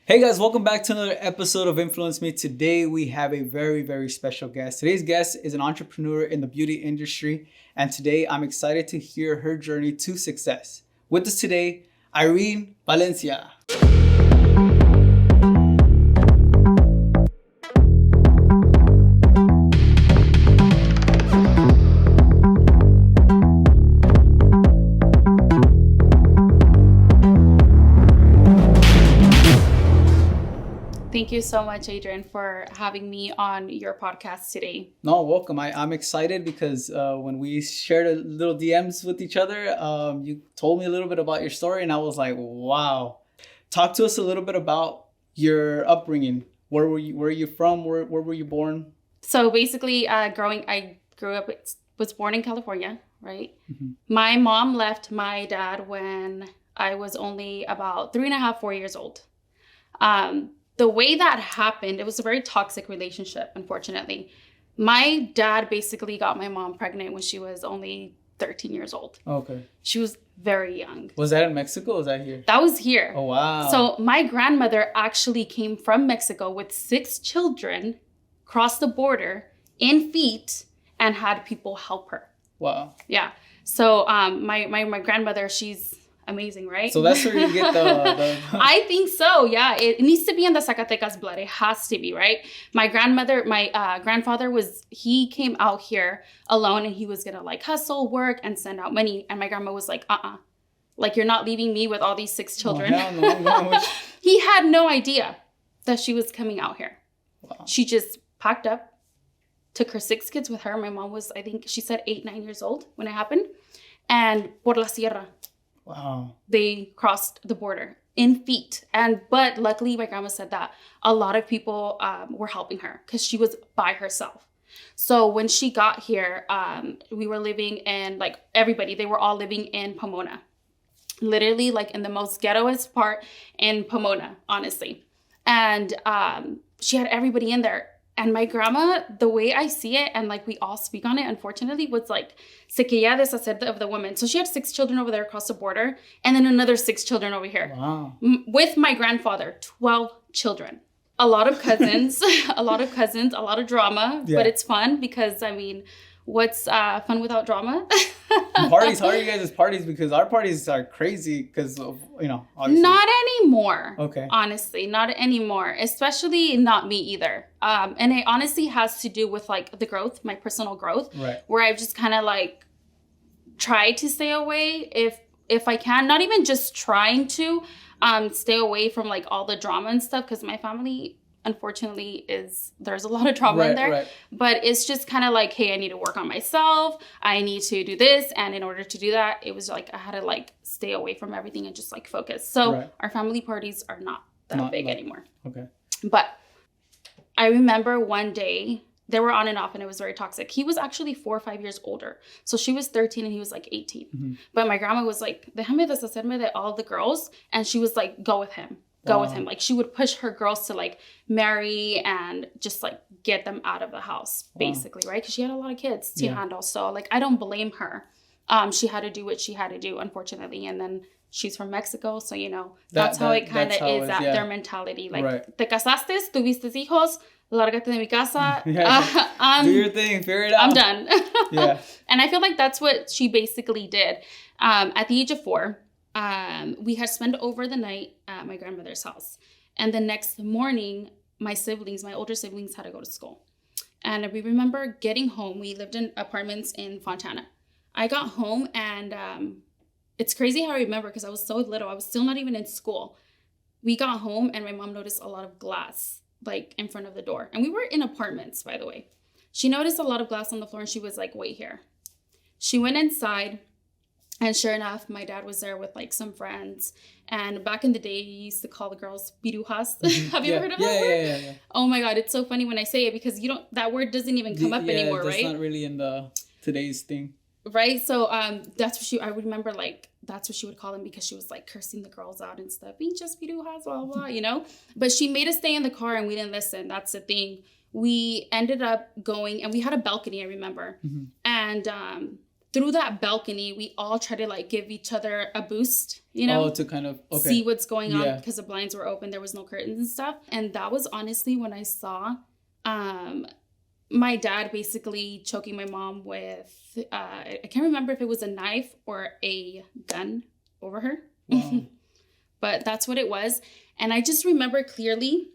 Hey guys, welcome back to another episode of Influence Me. Today we have a very, very special guest. Today's guest is an entrepreneur in the beauty industry, and today I'm excited to hear her journey to success. With us today, Irene Valencia. Thank you so much, Adrian, for having me on your podcast today. No, welcome. I'm excited because when we shared a little DMs with each other, you told me a little bit about your story, and I was like, wow. Talk to us a little bit about your upbringing. Where are you from? Where were you born? So basically, I was born in California, right? Mm-hmm. My mom left my dad when I was only about 3.5, 4 years old. The way that happened, it was a very toxic relationship, unfortunately. My dad basically got my mom pregnant when she was only 13 years old. Okay. She was very young. Was that in Mexico or was that here? That was here. Oh, wow. So my grandmother actually came from Mexico with 6 children, crossed the border in feet, and had people help her. Wow. Yeah. So my grandmother, she's amazing, right? So that's where you get the... I think so, yeah. It needs to be in the Zacatecas blood. It has to be, right? My grandfather he came out here alone, and he was going to like hustle, work, and send out money. And my grandma was like, like, you're not leaving me with all these 6 children. Oh, no. He had no idea that she was coming out here. Wow. She just packed up, took her 6 kids with her. My mom was, I think she said 8, 9 years old when it happened. And por la sierra. Wow. They crossed the border in feet. But luckily, my grandma said that a lot of people were helping her because she was by herself. So when she got here, we were living in, like, everybody, they were all living in Pomona. Literally, like, in the most ghettoest part in Pomona, honestly. And she had everybody in there. And my grandma, the way I see it, and like we all speak on it, unfortunately, was like, se quería deshacer of the woman. So she had 6 children over there across the border, and then another 6 children over here. Wow. With my grandfather, 12 children. A lot of cousins, a lot of drama, yeah. But it's fun because, I mean, what's fun without drama? Parties, how are you guys' parties? Because our parties are crazy because of, obviously. Not anymore. Okay. Honestly, not anymore. Especially not me either. And it honestly has to do with like the growth, my personal growth. Right. Where I've just kind of like tried to stay away if I can. Not even just trying to stay away from like all the drama and stuff, because my family, unfortunately, there's a lot of drama in there. Right. But it's just kind of like, hey, I need to work on myself. I need to do this. And in order to do that, it was like I had to like stay away from everything and just like focus. So Our family parties are not big anymore. Okay. But I remember one day they were on and off, and it was very toxic. He was actually 4 or 5 years older. So she was 13 and he was like 18. Mm-hmm. But my grandma was like, déjame deshacerme de all the girls. And she was like, go with him. With him. Like, she would push her girls to like marry and just like get them out of the house, basically, right? Because she had a lot of kids to handle. So like, I don't blame her. She had to do what she had to do, unfortunately. And then she's from Mexico. So, that's how it kind of is at their mentality. Like, te casaste, tuviste hijos, lárgate de mi casa. Do your thing, figure it out. I'm done. Yeah. And I feel like that's what she basically did. At the age of 4, we had spent over the night at my grandmother's house. And the next morning, my older siblings had to go to school. And we remember getting home. We lived in apartments in Fontana. I got home, and it's crazy how I remember because I was so little. I was still not even in school. We got home, and my mom noticed a lot of glass like in front of the door. And we were in apartments, by the way. She noticed a lot of glass on the floor, and she was like, wait here. She went inside. And sure enough, my dad was there with like some friends. And back in the day, he used to call the girls pirujas. Have you ever heard of that word? Yeah. Oh my God, it's so funny when I say it because that word doesn't even come up anymore, right? It's not really in today's thing. Right. So that's what I remember, like, that's what she would call them because she was like cursing the girls out and stuff. Pinches pirujas, blah, blah, But she made us stay in the car and we didn't listen. That's the thing. We ended up going, and we had a balcony, I remember. Mm-hmm. And through that balcony, we all try to like give each other a boost, you know, to kind of see what's going on, because the blinds were open, there was no curtains and stuff. And that was honestly when I saw my dad basically choking my mom with I can't remember if it was a knife or a gun over her. Wow. But that's what it was. And I just remember clearly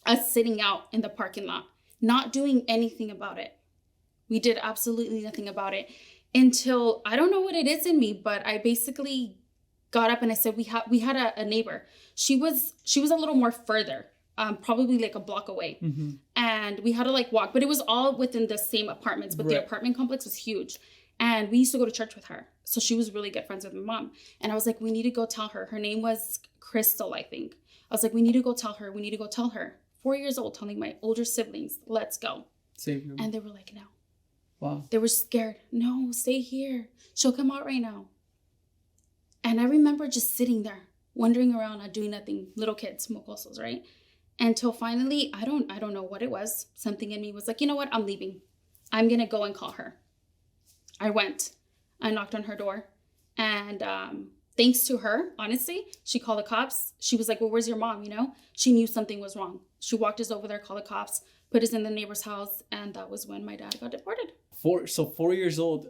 us sitting out in the parking lot, not doing anything about it. We did absolutely nothing about it until, I don't know what it is in me, but I basically got up and I said, we had a neighbor. She was a little more further, probably like a block away. Mm-hmm. And we had to like walk, but it was all within the same apartments, but the apartment complex was huge. And we used to go to church with her. So she was really good friends with my mom. And I was like, we need to go tell her. Her name was Crystal, I think. I was like, we need to go tell her. We need to go tell her. 4 years old, telling my older siblings, let's go. Save you. And they were like, no. Wow. They were scared. No, stay here. She'll come out right now. And I remember just sitting there, wandering around, not doing nothing. Little kids, mocosos, right? Until finally, I don't know what it was. Something in me was like, you know what? I'm leaving. I'm going to go and call her. I went. I knocked on her door. And thanks to her, honestly, she called the cops. She was like, well, where's your mom? You know, she knew something was wrong. She walked us over there, called the cops, put us in the neighbor's house. And that was when my dad got deported. 4 years old.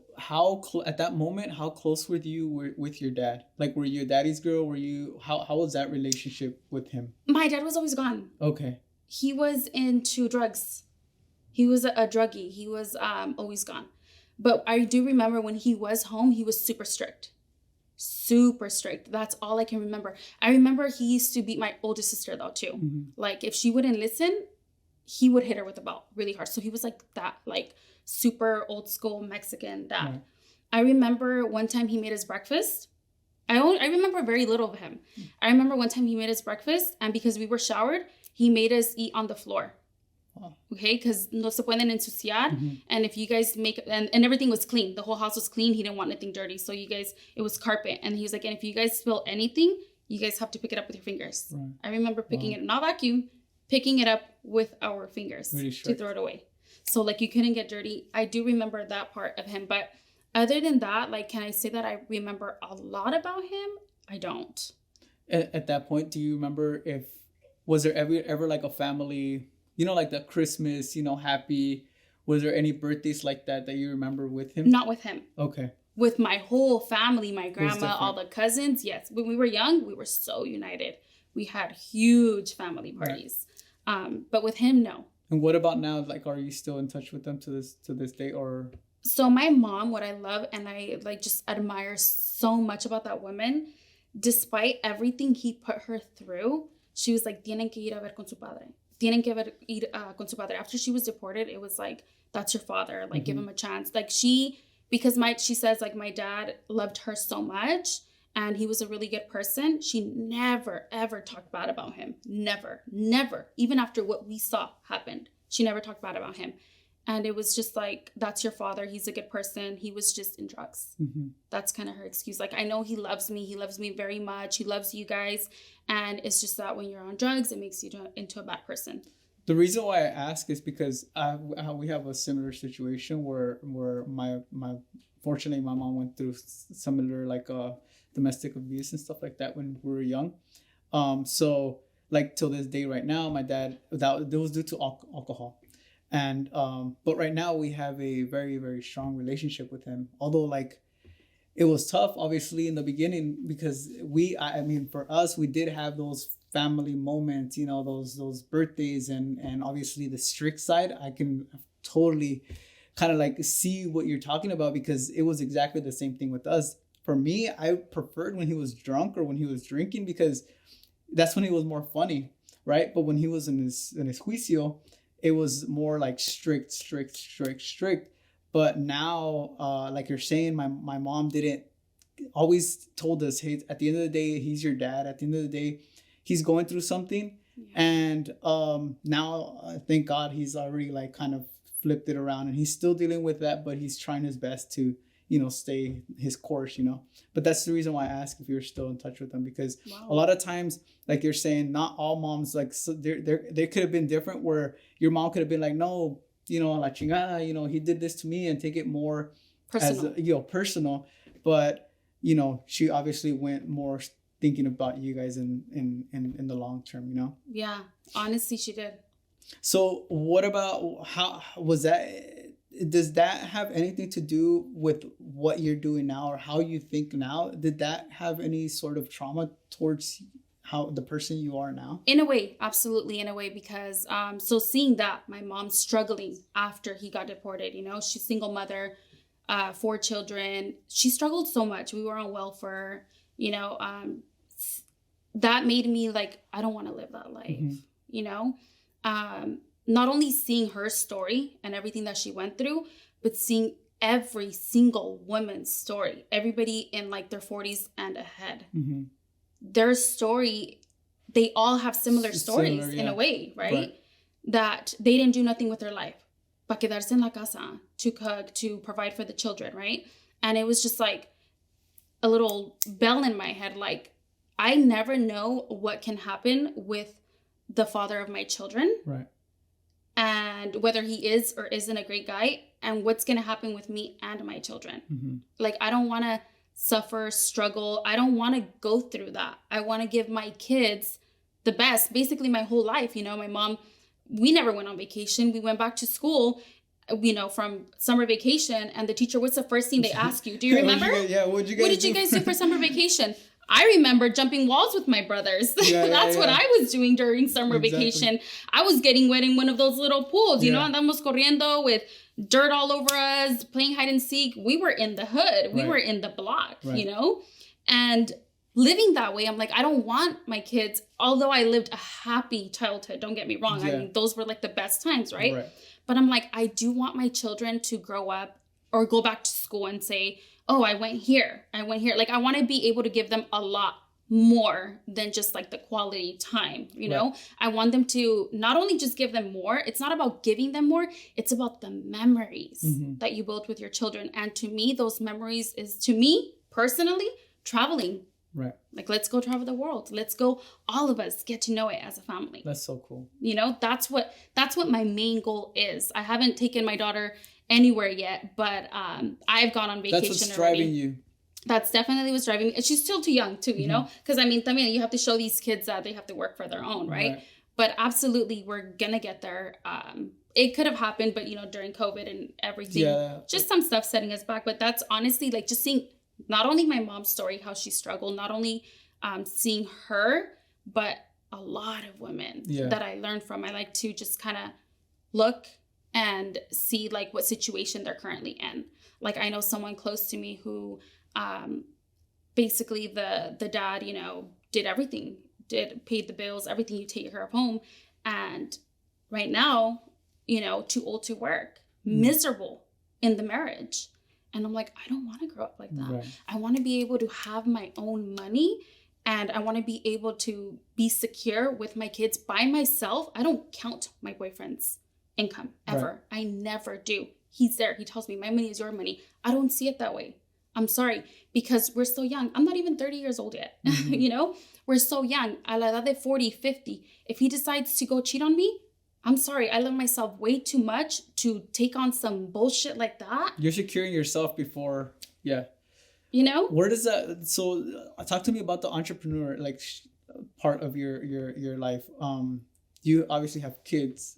At that moment, how close were you with your dad? Like, were you a daddy's girl? How was that relationship with him? My dad was always gone. Okay. He was into drugs. He was a druggie. He was always gone. But I do remember when he was home, he was super strict. Super strict. That's all I can remember. I remember he used to beat my older sister though too. Mm-hmm. Like if she wouldn't listen, he would hit her with a belt really hard. So he was like that, like super old school Mexican dad. Right. I remember one time he made us breakfast. I remember very little of him. I remember one time he made us breakfast, and because we were showered, he made us eat on the floor. Wow. Okay, because no se pueden ensuciar. Mm-hmm. And if you guys and everything was clean, the whole house was clean. He didn't want anything dirty. So it was carpet. And he was like, and if you guys spill anything, you guys have to pick it up with your fingers. Right. I remember picking it, not vacuum, picking it up with our fingers really to throw it away. So like you couldn't get dirty. I do remember that part of him. But other than that, like, can I say that I remember a lot about him? I don't. At that point, do you remember was there ever like a family, you know, like the Christmas, you know, happy, was there any birthdays like that you remember with him? Not with him. Okay. With my whole family, my grandma, all the cousins, yes. When we were young, we were so united. We had huge family parties. Right. But with him, no. And what about now? Like, are you still in touch with them to this day, or? So my mom, what I love and I like just admire so much about that woman, despite everything he put her through, she was like, tienen que ir a ver con su padre. Tienen que ir con su padre. After she was deported, it was like, that's your father. Like, give him a chance. Like she says like my dad loved her so much and he was a really good person. She never, ever talked bad about him. Never, never. Even after what we saw happened, she never talked bad about him. And it was just like, that's your father. He's a good person. He was just in drugs. Mm-hmm. That's kind of her excuse. Like, I know he loves me. He loves me very much. He loves you guys. And it's just that when you're on drugs, it makes you into a bad person. The reason why I ask is because we have a similar situation where fortunately my mom went through similar like domestic abuse and stuff like that when we were young. So like till this day right now, my dad, that was due to alcohol. And but right now we have a very, very strong relationship with him. Although like it was tough, obviously, in the beginning, because I mean, for us, we did have those family moments, you know, those birthdays and obviously the strict side. I can totally kind of like see what you're talking about, because it was exactly the same thing with us. For me, I preferred when he was drunk or when he was drinking, because that's when he was more funny, right? But when he was in his juicio, it was more like strict. But now, like you're saying, my mom didn't always told us, hey, at the end of the day, he's your dad. At the end of the day, he's going through something. Yeah. And now, thank God, he's already like kind of flipped it around, and he's still dealing with that, but he's trying his best to, you know, stay his course, you know. But that's the reason why I ask if you're still in touch with them, because a lot of times, like you're saying, not all moms, like, so they could have been different, where your mom could have been like, no, you know, la chingada, you know, he did this to me, and take it more personal. as personal, but she obviously went more thinking about you guys in the long term, Yeah, honestly, she did. So what about, how was that? Does that have anything to do with what you're doing now or how you think now? Did that have any sort of trauma towards how the person you are now? In a way, absolutely, in a way, because so seeing that my mom's struggling after he got deported, she's single mother, 4 children. She struggled so much. We were on welfare, that made me like, I don't want to live that life, not only seeing her story and everything that she went through, but seeing every single woman's story, everybody in like their 40s and ahead. Their story, they all have similar stories in a way, right? That they didn't do nothing with their life. Pa quedarse en la casa, to cook, to provide for the children, right? And it was just like a little bell in my head, like, I never know what can happen with the father of my children. Right. And whether he is or isn't a great guy, and what's going to happen with me and my children. Like, I don't want to suffer, struggle. I don't want to go through that. I want to give my kids the best, basically my whole life. My mom, we never went on vacation. We went back to school, from summer vacation, and the teacher, what's the first thing they ask you? Do you remember? What did you guys do for summer vacation? I remember jumping walls with my brothers. That's what I was doing during summer vacation. I was getting wet in one of those little pools, andamos corriendo with dirt all over us, playing hide and seek. We were in the hood. We were in the block, and living that way. I'm like, I don't want my kids, although I lived a happy childhood. Don't get me wrong. I mean, those were like the best times, right? But I'm like, I do want my children to grow up or go back to school and say, oh, I went here. Like, I want to be able to give them a lot more than just like the quality time, I want them to not only just give them more. It's not about giving them more. It's about the memories that you build with your children. And to me, those memories is, to me personally, traveling. Right. Like, let's go travel the world. Let's go, all of us get to know it as a family. That's so cool. That's what my main goal is. I haven't taken my daughter anywhere yet, but I've gone on vacation. That's what's driving you. That's definitely what's driving me. And she's still too young too, because I mean, you have to show these kids that they have to work for their own, right? But absolutely, we're gonna get there. It could have happened, but during COVID and everything, just some stuff setting us back. But that's honestly like just seeing not only my mom's story, how she struggled, not only seeing her, but a lot of women that I learned from. I like to just kind of look and see like what situation they're currently in. Like, I know someone close to me who basically the dad, did everything, paid the bills, everything, you take her home. And right now, too old to work, miserable in the marriage. And I'm like, I don't want to grow up like that. Right. I want to be able to have my own money, and I want to be able to be secure with my kids by myself. I don't count my boyfriend's income ever. Right. I never do. He's there. He tells me my money is your money. I don't see it that way. I'm sorry, because we're so young. I'm not even 30 years old yet. We're so young. A la edad de 40, 50. If he decides to go cheat on me, I'm sorry. I love myself way too much to take on some bullshit like that. You're securing yourself before, Where does that? So, talk to me about the entrepreneur part of your life. You obviously have kids.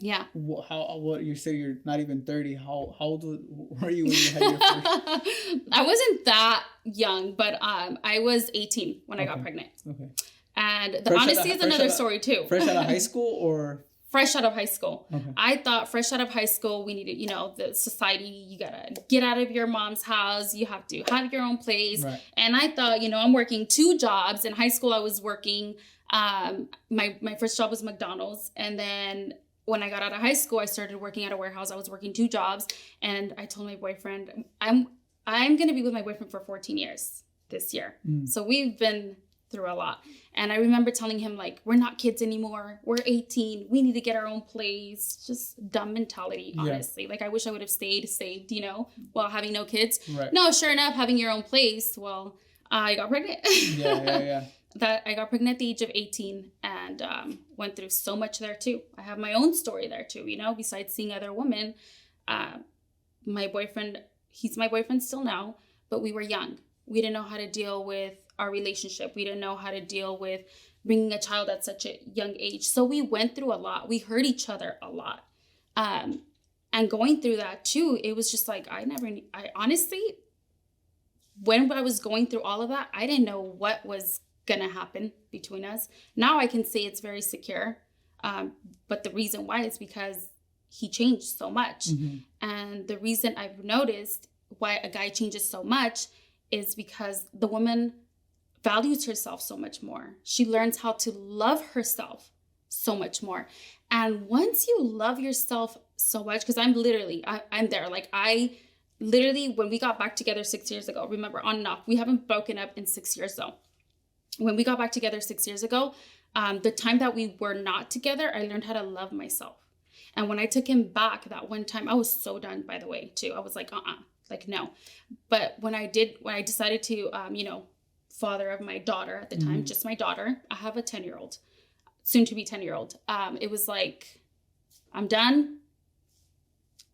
Yeah. What you say you're not even 30. How old were you when you had your first? I wasn't that young, but I was 18 when I got pregnant. Okay. And the honesty is another story too. Fresh out of high school or? Fresh out of high school. Okay. I thought fresh out of high school, we needed, the society, you gotta get out of your mom's house. You have to have your own place. Right. And I thought, I'm working 2 jobs. In high school, I was working, my first job was McDonald's. And then when I got out of high school, I started working at a warehouse. I was working 2 jobs. And I told my boyfriend, I'm going to be with my boyfriend for 14 years this year. So we've been through a lot. And I remember telling him, like, we're not kids anymore. We're 18. We need to get our own place. Just dumb mentality, honestly. Yeah. Like, I wish I would have stayed saved, while having no kids. Right. No, sure enough, having your own place. Well, I got pregnant. Yeah. I got pregnant at the age of 18 and went through so much there too. I have my own story there too, besides seeing other women. My boyfriend, he's my boyfriend still now, but we were young. We didn't know how to deal with our relationship. We didn't know how to deal with bringing a child at such a young age. So we went through a lot. We hurt each other a lot. And going through that too, it was just like, I honestly, when I was going through all of that, I didn't know what was going to happen between us. Now I can say it's very secure. But the reason why is because he changed so much. Mm-hmm. And the reason I've noticed why a guy changes so much is because the woman values herself so much more. She learns how to love herself so much more. And once you love yourself so much, because I'm there. Like I literally, when we got back together 6 years ago, remember, on and off, we haven't broken up in 6 years though. When we got back together 6 years ago, the time that we were not together, I learned how to love myself. And when I took him back that one time, I was so done, by the way, too. I was like, like, no. But when I decided to, father of my daughter at the time, just my daughter, I have a 10-year-old, soon to be 10-year-old. It was like, I'm done.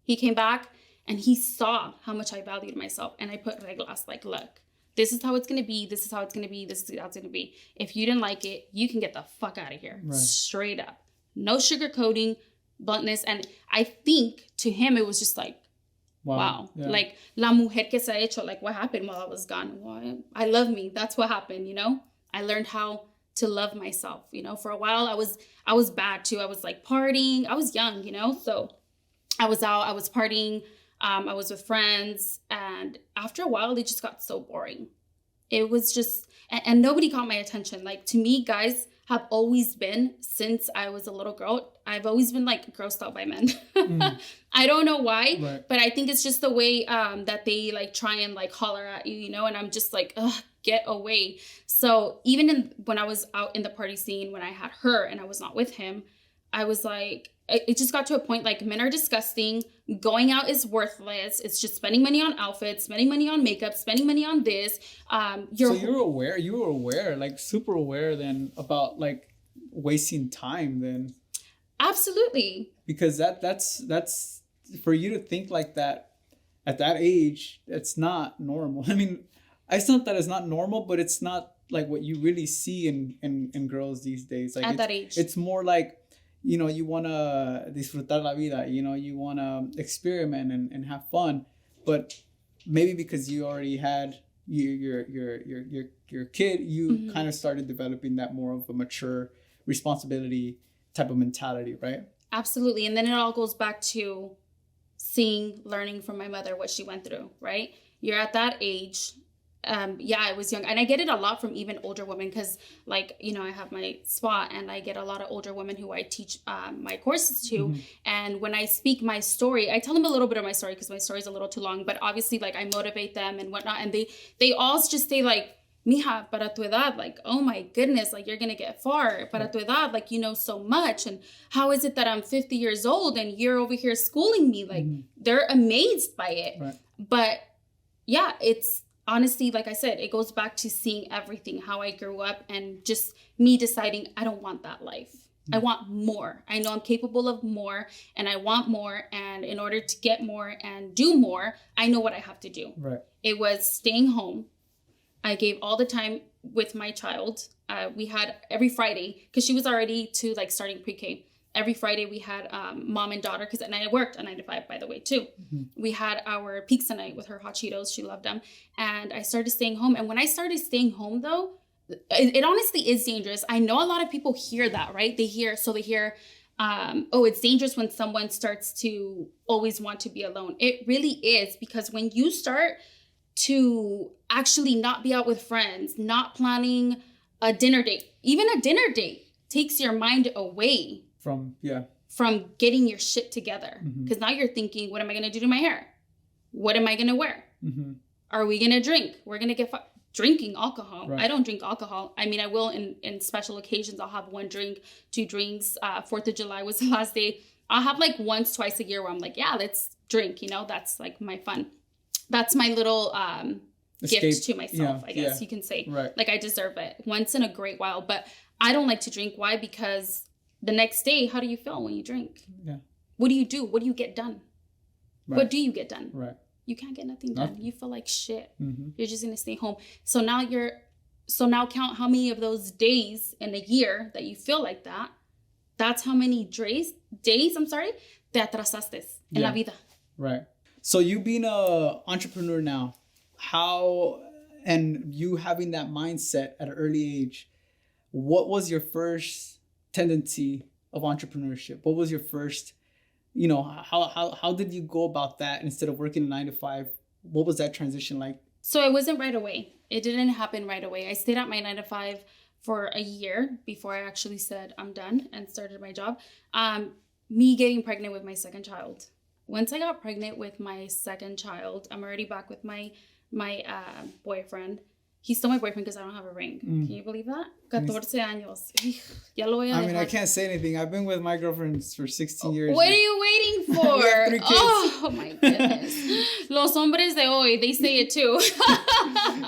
He came back and he saw how much I valued myself. And I put reglas, like, look, this is how it's going to be. This is how it's going to be. This is how it's going to be. If you didn't like it, you can get the fuck out of here. Right. Straight up. No sugarcoating, bluntness. And I think to him, it was just like, wow. Yeah. Like, la mujer que se ha hecho, like, what happened while I was gone? Well, I love me. That's what happened, I learned how to love myself, For a while, I was bad, too. I was, like, partying. I was young, So I was out. I was partying. I was with friends. And after a while, it just got so boring. It was just... And nobody caught my attention. Like, to me, guys have always been, since I was a little girl, I've always been, like, grossed out by men. I don't know why, right. But I think it's just the way that they, like, try and, like, holler at you, and I'm just like, ugh, get away. So even when I was out in the party scene, when I had her and I was not with him, I was like, it just got to a point, like, men are disgusting. Going out is worthless. It's just spending money on outfits, spending money on makeup, spending money on this. So you were aware, like, super aware then about, like, wasting time then. Absolutely. Because that's for you to think like that at that age, it's not normal. I mean, it's not that it's not normal, but it's not like what you really see in girls these days. Like, at that age. It's more like, you want to disfrutar la vida, you want to experiment and have fun, but maybe because you already had your kid, you kind of started developing that more of a mature responsibility type of mentality, right? Absolutely. And then it all goes back to learning from my mother, what she went through, right? You're at that age. I was young, and I get it a lot from even older women because, like, I have my spa and I get a lot of older women who I teach my courses to. And when I speak my story, I tell them a little bit of my story because my story is a little too long, but obviously, like, I motivate them and whatnot. And they all just say, like, mija, para tu edad, like, oh my goodness, like, you're going to get far. Para tu edad, like, you know so much. And how is it that I'm 50 years old and you're over here schooling me? Like, they're amazed by it. Right. But yeah, it's honestly, like I said, it goes back to seeing everything, how I grew up, and just me deciding I don't want that life. I want more. I know I'm capable of more, and I want more. And in order to get more and do more, I know what I have to do. Right. It was staying home. I gave all the time with my child. We had every Friday, because she was already starting pre-K. Every Friday we had mom and daughter, and I worked a 9 to 5, by the way, too. We had our pizza night with her hot Cheetos. She loved them. And I started staying home. And when I started staying home, though, it honestly is dangerous. I know a lot of people hear that, right? They hear, it's dangerous when someone starts to always want to be alone. It really is, because when you start to actually not be out with friends, not planning a dinner date, even a dinner date takes your mind away from getting your shit together. Because now you're thinking, what am I going to do to my hair? What am I going to wear? Are we going to drink? We're going to get drinking alcohol. Right. I don't drink alcohol. I mean, I will in special occasions. I'll have 1 drink, 2 drinks. 4th of July was the last day. I'll have like once, twice a year where I'm like, yeah, let's drink. That's like my fun. That's my little gift to myself, I guess you can say. Right. Like, I deserve it once in a great while. But I don't like to drink. Why? Because the next day, how do you feel when you drink? Yeah. What do you do? What do you get done? Right. What do you get done? Right. you can't get nothing done. You feel like shit. Mm-hmm. You're just going to stay home. So now count how many of those days in a year that you feel like that. That's how many days, te atrasaste en la vida. Right. So you being a entrepreneur now, and you having that mindset at an early age, what was your first tendency of entrepreneurship? What was your first, how did you go about that instead of working a 9-to-5? What was that transition like? So it wasn't right away. It didn't happen right away. I stayed at my 9-to-5 for a year before I actually said I'm done and started my job. Me getting pregnant with my second child. Once I got pregnant with my second child, I'm already back with my boyfriend. He's still my boyfriend because I don't have a ring. Can you believe that? 14 años. Ya lo voy a dejar. I can't say anything. I've been with my girlfriends for 16 years. What are you waiting for? We have 3 kids. Oh my goodness. Los hombres de hoy, they say it too.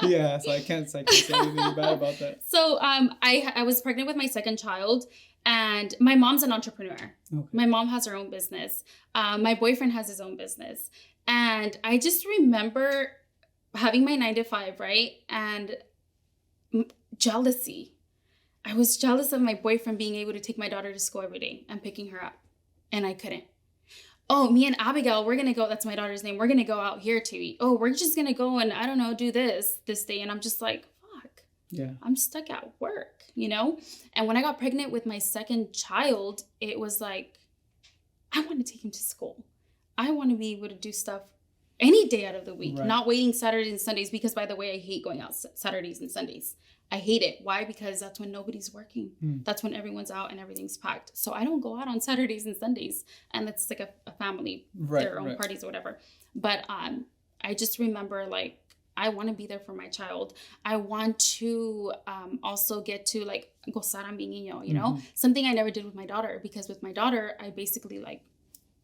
Yeah, so I can't say anything bad about that. So I was pregnant with my second child, and my mom's an entrepreneur. Okay. My mom has her own business. My boyfriend has his own business. And I just remember having my 9-to-5, right? And jealousy. I was jealous of my boyfriend being able to take my daughter to school every day and picking her up. And I couldn't. Oh, me and Abigail, we're going to go. That's my daughter's name. We're going to go out here to eat. Oh, we're just going to go and, I don't know, do this day. And I'm just like, fuck. Yeah. I'm stuck at work, And when I got pregnant with my second child, it was like, I want to take him to school. I want to be able to do stuff any day out of the week, not waiting Saturdays and Sundays, because by the way, I hate going out Saturdays and Sundays. I hate it. Why? Because that's when nobody's working. That's when everyone's out and everything's packed. So I don't go out on Saturdays and Sundays, and it's like a family, their own parties or whatever. But I just remember, like, I want to be there for my child. I want to also get to, like, gozar a mi niño, something I never did with my daughter, because with my daughter, I basically, like,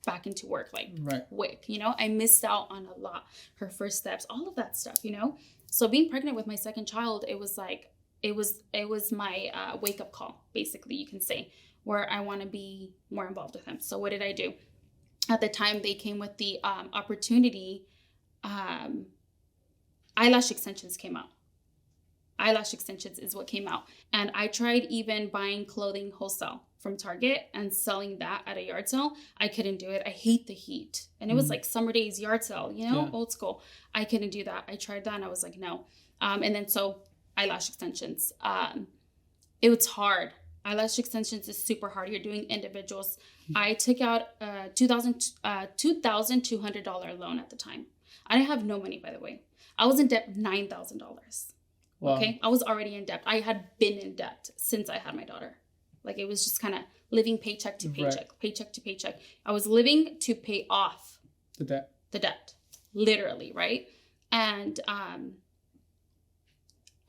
back into work, like, quick, I missed out on a lot. Her first steps, all of that stuff, So being pregnant with my second child, it was like, it was my wake-up call, basically, you can say, where I want to be more involved with him. So what did I do? At the time, they came with the opportunity. Eyelash extensions came out. Eyelash extensions is what came out. And I tried even buying clothing wholesale from Target and selling that at a yard sale. I couldn't do it. I hate the heat. And it was like summer days yard sale, old school. I couldn't do that. I tried that and I was like, no. And then so eyelash extensions. It was hard. Eyelash extensions is super hard. You're doing individuals. I took out a $2,200 loan at the time. I didn't have no money, by the way. I was in debt $9,000. Wow. Okay, I was already in debt. I had been in debt since I had my daughter. Like, it was just kind of living paycheck to paycheck, paycheck to paycheck. I was living to pay off the debt, literally, right? And I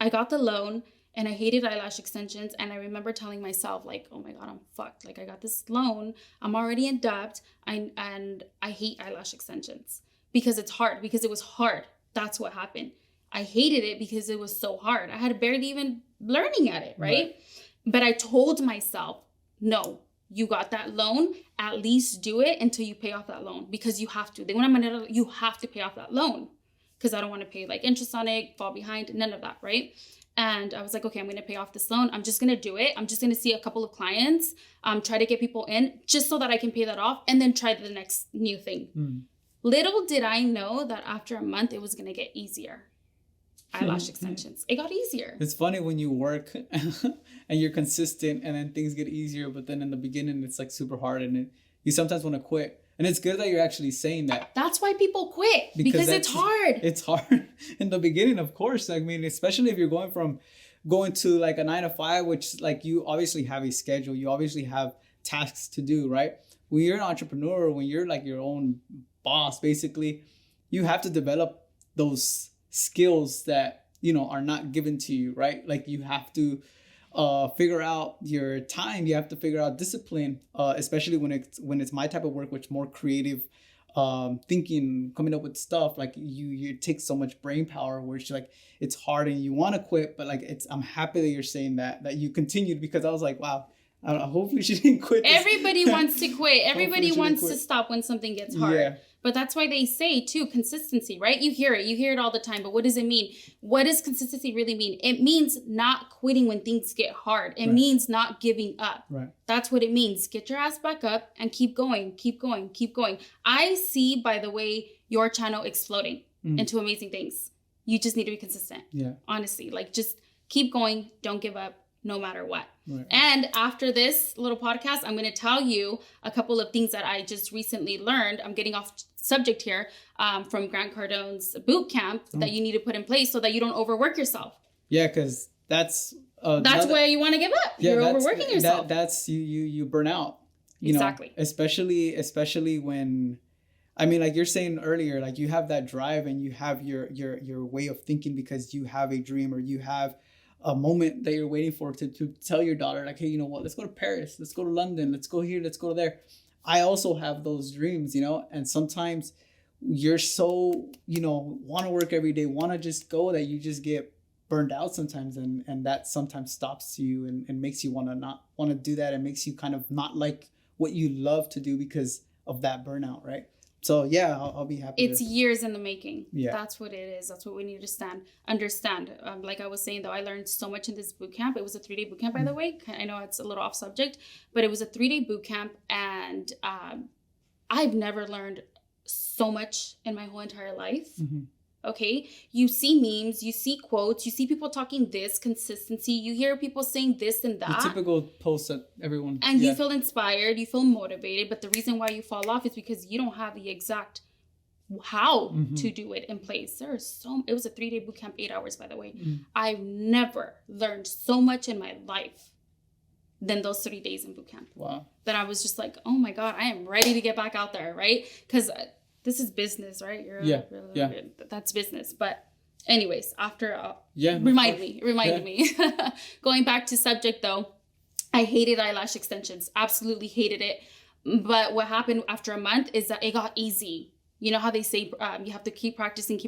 got the loan, and I hated eyelash extensions. And I remember telling myself, like, oh my God, I'm fucked. Like, I got this loan. I'm already in debt. And I hate eyelash extensions because it's hard, because it was hard. That's what happened. I hated it because it was so hard. I had barely even learning at it, right? But I told myself, no, you got that loan. At least do it until you pay off that loan, because you have to. You have to pay off that loan, because I don't want to pay like interest on it, fall behind, none of that, right? And I was like, okay, I'm going to pay off this loan. I'm just going to do it. I'm just going to see a couple of clients, try to get people in just so that I can pay that off, and then try the next new thing. Little did I know that after a month, it was going to get easier. Eyelash extensions. It got easier. It's funny when you work and you're consistent, and then things get easier, but then in the beginning it's like super hard, and you sometimes want to quit. And it's good that you're actually saying that. That's why people quit, because it's hard. It's hard in the beginning, of course. I mean, especially if you're going to like a 9-to-5, which, like, you obviously have a schedule. You obviously have tasks to do, right? When you're an entrepreneur, when you're like your own boss, basically, you have to develop those skills that, are not given to you, right? Like, you have to figure out your time. You have to figure out discipline, especially when it's my type of work, which more creative thinking, coming up with stuff. Like, you take so much brain power, where it's like, it's hard and you want to quit, but like, I'm happy that you're saying that you continued, because I was like, wow, I don't know, hopefully she didn't quit this. Everybody wants to quit. Everybody wants to quit. stop when something gets hard. Yeah. But that's why they say, too, consistency, right? You hear it all the time. But what does it mean? What does consistency really mean? It means not quitting when things get hard. It means not giving up. Right. That's what it means. Get your ass back up and keep going, keep going, keep going. I see, by the way, your channel exploding into amazing things. You just need to be consistent. Yeah. Honestly, like just keep going. Don't give up no matter what. Right. And after this little podcast, I'm going to tell you a couple of things that I just recently learned. I'm getting off subject here from Grant Cardone's boot camp that you need to put in place so that you don't overwork yourself. Yeah, because that's where you want to give up. Yeah, you're overworking yourself. That's you burn out. You know, especially when, I mean, like you're saying earlier, like you have that drive and you have your way of thinking because you have a dream or you have a moment that you're waiting for to tell your daughter, like, hey, you know what, let's go to Paris, let's go to London, let's go here, let's go there. I also have those dreams, you know, and sometimes you're so, you know, want to work every day, want to just go, that you just get burned out sometimes, and that sometimes stops you and makes you not want to do that, and makes you kind of not like what you love to do because of that burnout, right? So yeah, I'll be happy. It's years in the making. Yeah, that's what it is. That's what we need to understand. Like I was saying, though, I learned so much in this boot camp. It was a 3-day boot camp, by the way. I know it's a little off subject, but it was a 3-day boot camp, and I've never learned so much in my whole entire life. Mm-hmm. Okay, you see memes, you see quotes, you see people talking this, consistency, you hear people saying this and that. The typical posts that everyone... And you feel inspired, you feel motivated, but the reason why you fall off is because you don't have the exact how to do it in place. It was a 3-day boot camp, 8 hours, by the way. I've never learned so much in my life than those 3 days in boot camp. Wow. That I was just like, oh my God, I am ready to get back out there, right? Because... this is business, right? That's business. But anyways, after reminded me. Going back to subject though, I hated eyelash extensions. Absolutely hated it. But what happened after a month is that it got easy. You know how they say you have to keep practicing.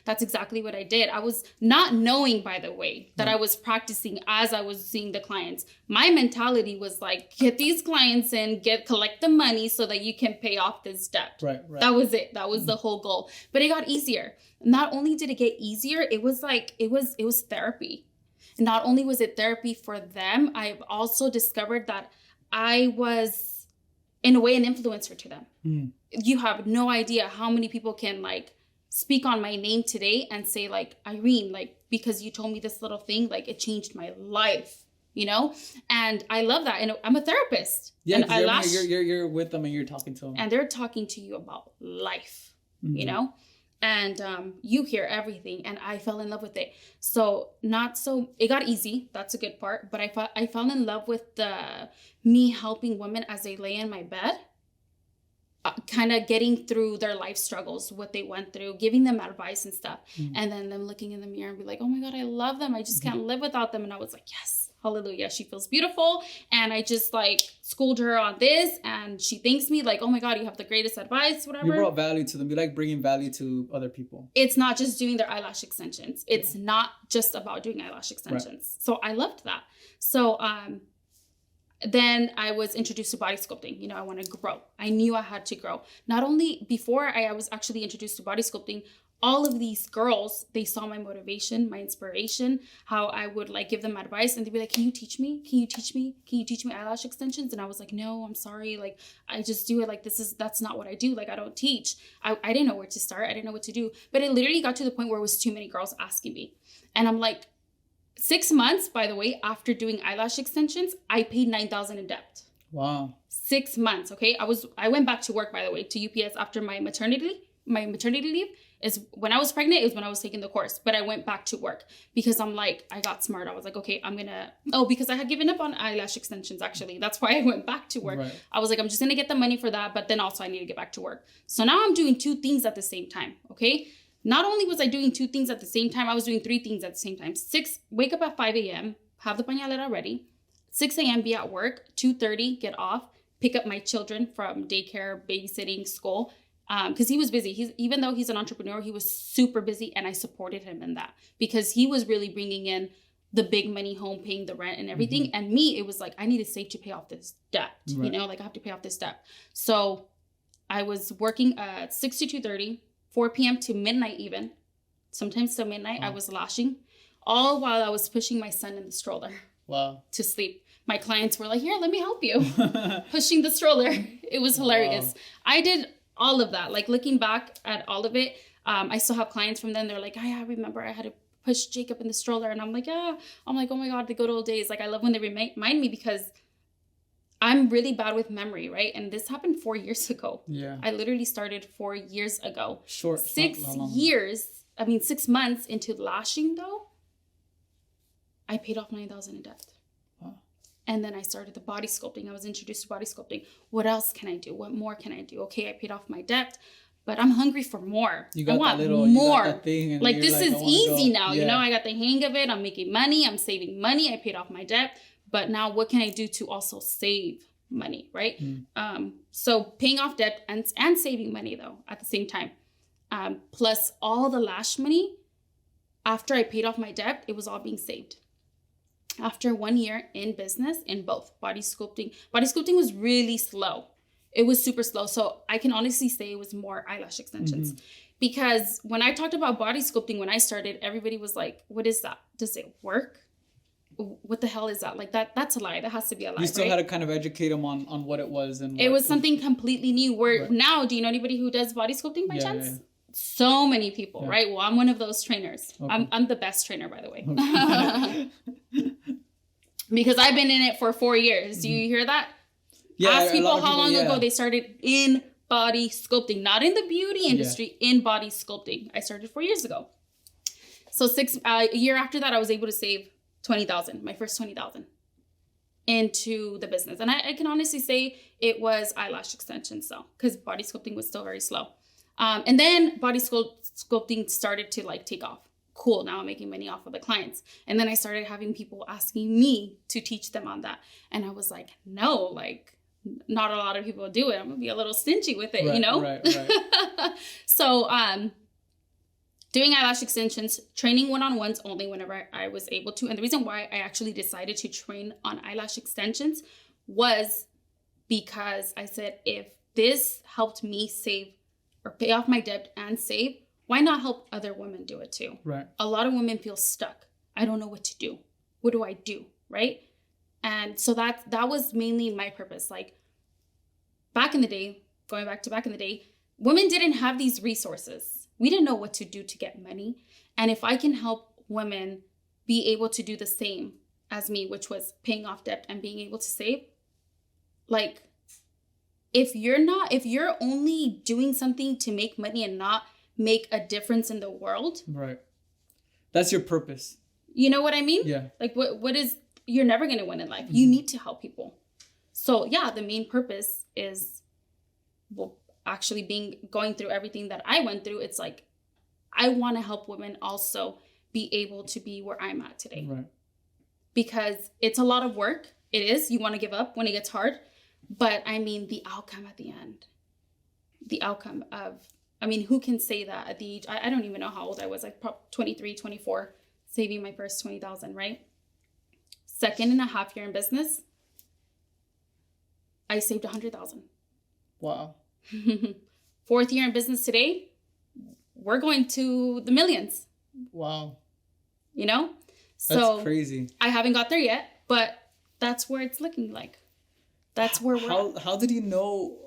That's exactly what I did. I was not knowing, by the way, that I was practicing as I was seeing the clients. My mentality was like, get these clients in, collect the money so that you can pay off this debt. Right. That was it. That was the whole goal. But it got easier. Not only did it get easier, it was therapy. Not only was it therapy for them, I've also discovered that I was, in a way, an influencer to them. You have no idea how many people can like speak on my name today and say like, Irene, like, because you told me this little thing, like it changed my life, you know? And I love that. And I'm a therapist. Yeah, you're with them and you're talking to them. And they're talking to you about life, you know? And you hear everything, and I fell in love with it. It got easy. That's a good part. But I fell in love with me helping women as they lay in my bed, kind of getting through their life struggles, what they went through, giving them advice and stuff. And then them looking in the mirror and be like, oh my God, I love them. I just can't live without them. And I was like, yes, hallelujah. She feels beautiful. And I just like schooled her on this, and she thanks me like, oh my God, you have the greatest advice, whatever. You brought value to them. You like bringing value to other people. It's not just doing their eyelash extensions. It's not just about doing eyelash extensions. Right. So I loved that. So, then I was introduced to body sculpting. You know, I want to grow. I knew I had to grow. Not only before I was actually introduced to body sculpting, all of these girls, they saw my motivation, my inspiration, how I would like give them advice, and they'd be like, can you teach me? Can you teach me? Can you teach me eyelash extensions? And I was like, no, I'm sorry. Like, I just do it. Like, that's not what I do. Like, I don't teach. I didn't know where to start. I didn't know what to do. But it literally got to the point where it was too many girls asking me. And I'm like, 6 months, by the way, after doing eyelash extensions, I paid $9,000 in debt. Wow. 6 months. Okay. I went back to work, by the way, to UPS after my maternity leave. Is when I was pregnant, is when I was taking the course, but I went back to work because I'm like, I got smart. I was like, okay, because I had given up on eyelash extensions. Actually, that's why I went back to work. Right. I was like, I'm just going to get the money for that. But then also I need to get back to work. So now I'm doing 2 things at the same time. Okay. Not only was I doing 2 things at the same time, I was doing 3 things at the same time. Wake up at 5 a.m., have the pañalera ready. 6 a.m., be at work. 2:30, get off, pick up my children from daycare, babysitting, school. Because he was busy. Even though he's an entrepreneur, he was super busy, and I supported him in that because he was really bringing in the big money home, paying the rent and everything. And me, it was like, I need to save to pay off this debt, you know, like I have to pay off this debt. So I was working at 6 to 2:30, 4 p.m. to midnight even. Sometimes till midnight, I was lashing, all while I was pushing my son in the stroller to sleep. My clients were like, here, let me help you. Pushing the stroller. It was hilarious. I did all of that. Like looking back at all of it, I still have clients from then. They're like, I remember I had to push Jacob in the stroller. And I'm like, yeah. I'm like, oh my God, the good old days. Like I love when they remind me, because I'm really bad with memory, right? And this happened 4 years ago. Yeah. I literally started 4 years ago. Short. 6 years, 6 months into lashing though, I paid off $9,000 in debt. Wow. And then I started the body sculpting. I was introduced to body sculpting. What else can I do? What more can I do? Okay, I paid off my debt, but I'm hungry for more. I want more. You got that thing, and like this is easy now. You know, I got the hang of it. I'm making money. I'm saving money. I paid off my debt. But now what can I do to also save money, right? So paying off debt and saving money though at the same time. Plus all the lash money, after I paid off my debt, it was all being saved. After 1 year in business, in both body sculpting was really slow. It was super slow. So I can honestly say it was more eyelash extensions. Because when I talked about body sculpting, when I started, everybody was like, what is that? Does it work? What the hell is that? Like that's a lie. That has to be a lie. You still had to kind of educate them on what it was. And it was something completely new. Where now, do you know anybody who does body sculpting by chance? Yeah. So many people, right? Well, I'm one of those trainers. Okay. I'm the best trainer, by the way. Okay. Because I've been in it for 4 years. Do you hear that? Yeah, ask people how long ago they started in body sculpting, not in the beauty industry, in body sculpting. I started 4 years ago. So a year after that, I was able to save $20,000, my first $20,000 into the business. And I can honestly say it was eyelash extensions though, because body sculpting was still very slow. And then body sculpting started to like take off. Cool, now I'm making money off of the clients. And then I started having people asking me to teach them on that. And I was like, no, like not a lot of people do it. I'm gonna be a little stingy with it, you know? Right. So doing eyelash extensions, training one-on-ones only whenever I was able to. And the reason why I actually decided to train on eyelash extensions was because I said, if this helped me save or pay off my debt and save, why not help other women do it too? Right. A lot of women feel stuck. I don't know what to do. What do I do? Right. And so that was mainly my purpose. Like back in the day, going back to back in the day, women didn't have these resources. We didn't know what to do to get money. And if I can help women be able to do the same as me, which was paying off debt and being able to save, like if you're only doing something to make money and not make a difference in the world. Right. That's your purpose. You know what I mean? Yeah. Like what is, you're never going to win in life. You need to help people. So yeah, the main purpose is, well, actually going through everything that I went through. It's like, I want to help women also be able to be where I'm at today. Right. Because it's a lot of work. It is. You want to give up when it gets hard. But I mean, the outcome at the end, who can say that at the age, I don't even know how old I was, like 23, 24, saving my first $20,000, right? 2.5 year in business, I saved $100,000. Wow. 4th year in business today, we're going to the millions. Wow. You know? So that's crazy. I haven't got there yet, but that's where it's looking like. That's where we're at. How did you know?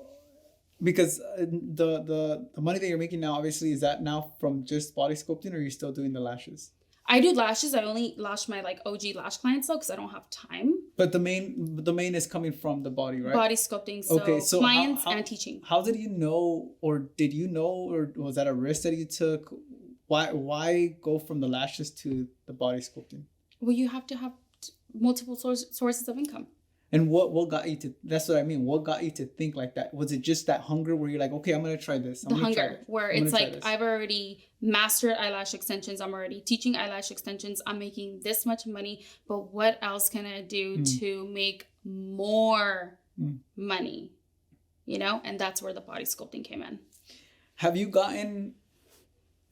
Because the money that you're making now, obviously, is that now from just body sculpting, or are you still doing the lashes? I do lashes. I only lash my like OG lash clients though, because I don't have time. But the main is coming from the body, right? Body sculpting. So clients and teaching. How did you know, or did you know, or was that a risk that you took? Why go from the lashes to the body sculpting? Well, you have to have multiple sources of income. And what got you to, that's what I mean, what got you to think like that? Was it just that hunger where you're like, okay, I'm going to try this. The hunger, where it's like, I've already mastered eyelash extensions. I'm already teaching eyelash extensions. I'm making this much money, but what else can I do to make more money? You know, and that's where the body sculpting came in. Have you gotten,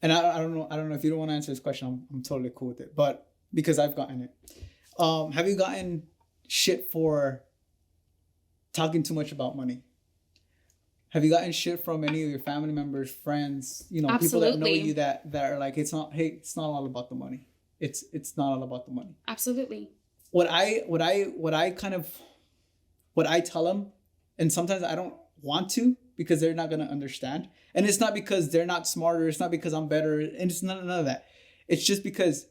and I don't know if you don't want to answer this question, I'm totally cool with it, but because I've gotten it. Have you gotten shit for talking too much about money? Have you gotten shit from any of your family members, friends, you know, Absolutely. people that know you that are like, it's not all about the money. It's not all about the money. Absolutely. What I tell them, and sometimes I don't want to because they're not gonna understand. And it's not because they're not smarter, it's not because I'm better, and it's none of that. It's just because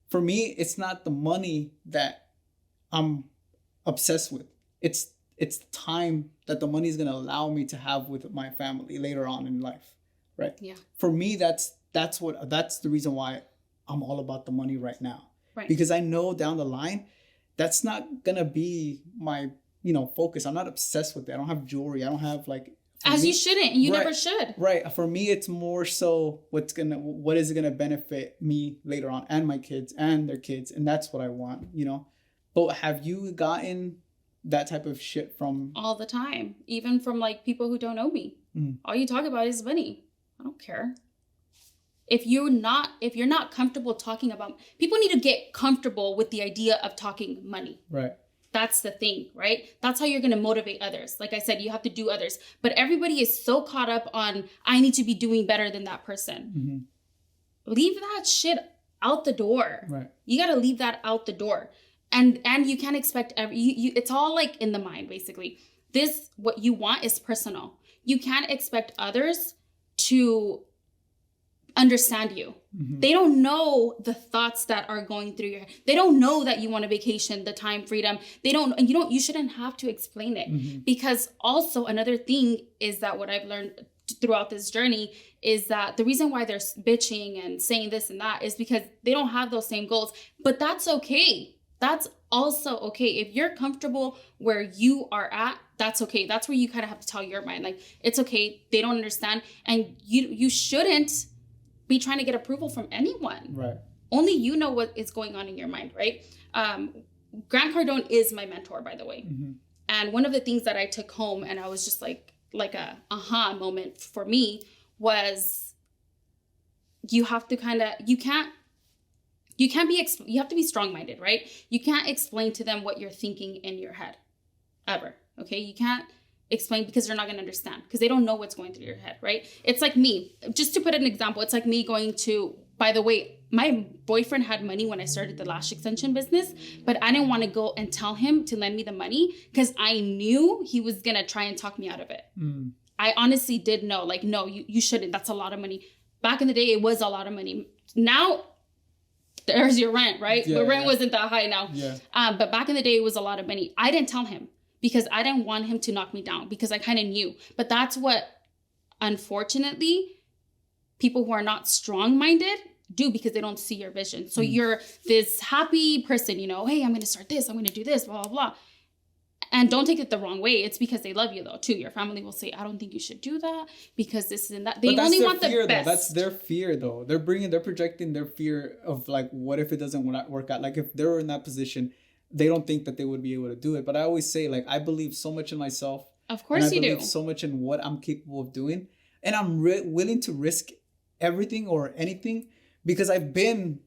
for me, it's not the money that I'm obsessed with. It's the time that the money is going to allow me to have with my family later on in life, right? Yeah. For me, that's the reason why I'm all about the money right now. Right. Because I know down the line, that's not going to be my, you know, focus. I'm not obsessed with it. I don't have jewelry. I don't have like... You shouldn't. You right, never should. Right. For me, it's more so what is it going to benefit me later on and my kids and their kids. And that's what I want, you know? But have you gotten that type of shit from... All the time, even from like people who don't know me. All you talk about is money. I don't care. If you're not comfortable talking about... People need to get comfortable with the idea of talking money. Right. That's the thing, right? That's how you're going to motivate others. Like I said, you have to do others. But everybody is so caught up on, I need to be doing better than that person. Mm-hmm. Leave that shit out the door. Right. You got to leave that out the door. And you can't expect it's all like in the mind, basically. What you want is personal. You can't expect others to understand you. Mm-hmm. They don't know the thoughts that are going through your head. They don't know that you want a vacation, the time freedom. You shouldn't have to explain it. Mm-hmm. Because also another thing is that what I've learned throughout this journey is that the reason why they're bitching and saying this and that is because they don't have those same goals. But that's okay. That's also okay. If you're comfortable where you are at, that's okay. That's where you kind of have to tell your mind, like, it's okay. They don't understand. And you shouldn't be trying to get approval from anyone. Right. Only you know what is going on in your mind, right? Grant Cardone is my mentor, by the way. Mm-hmm. And one of the things that I took home and I was just like a aha moment for me was you have to you have to be strong-minded, right? You can't explain to them what you're thinking in your head ever. Okay. You can't explain because they're not going to understand because they don't know what's going through your head, right? It's like me, just to put an example, it's like me going to, by the way, my boyfriend had money when I started the lash extension business, but I didn't want to go and tell him to lend me the money because I knew he was going to try and talk me out of it. Mm. I honestly did know, like, no, you shouldn't. That's a lot of money. Back in the day, it was a lot of money. Now, there's your rent, right? Yeah, but rent wasn't that high now. Yeah. But back in the day, it was a lot of money. I didn't tell him because I didn't want him to knock me down because I kind of knew. But that's what, unfortunately, people who are not strong-minded do because they don't see your vision. So you're this happy person, you know, hey, I'm going to start this. I'm going to do this, blah, blah, blah. And don't take it the wrong way. It's because they love you, though, too. Your family will say, I don't think you should do that because this and that. They only want the best. Though. That's their fear, though. They're projecting their fear of, like, what if it doesn't work out? Like, if they were in that position, they don't think that they would be able to do it. But I always say, like, I believe so much in myself. Of course you do. I believe so much in what I'm capable of doing. And I'm willing to risk everything or anything because I've been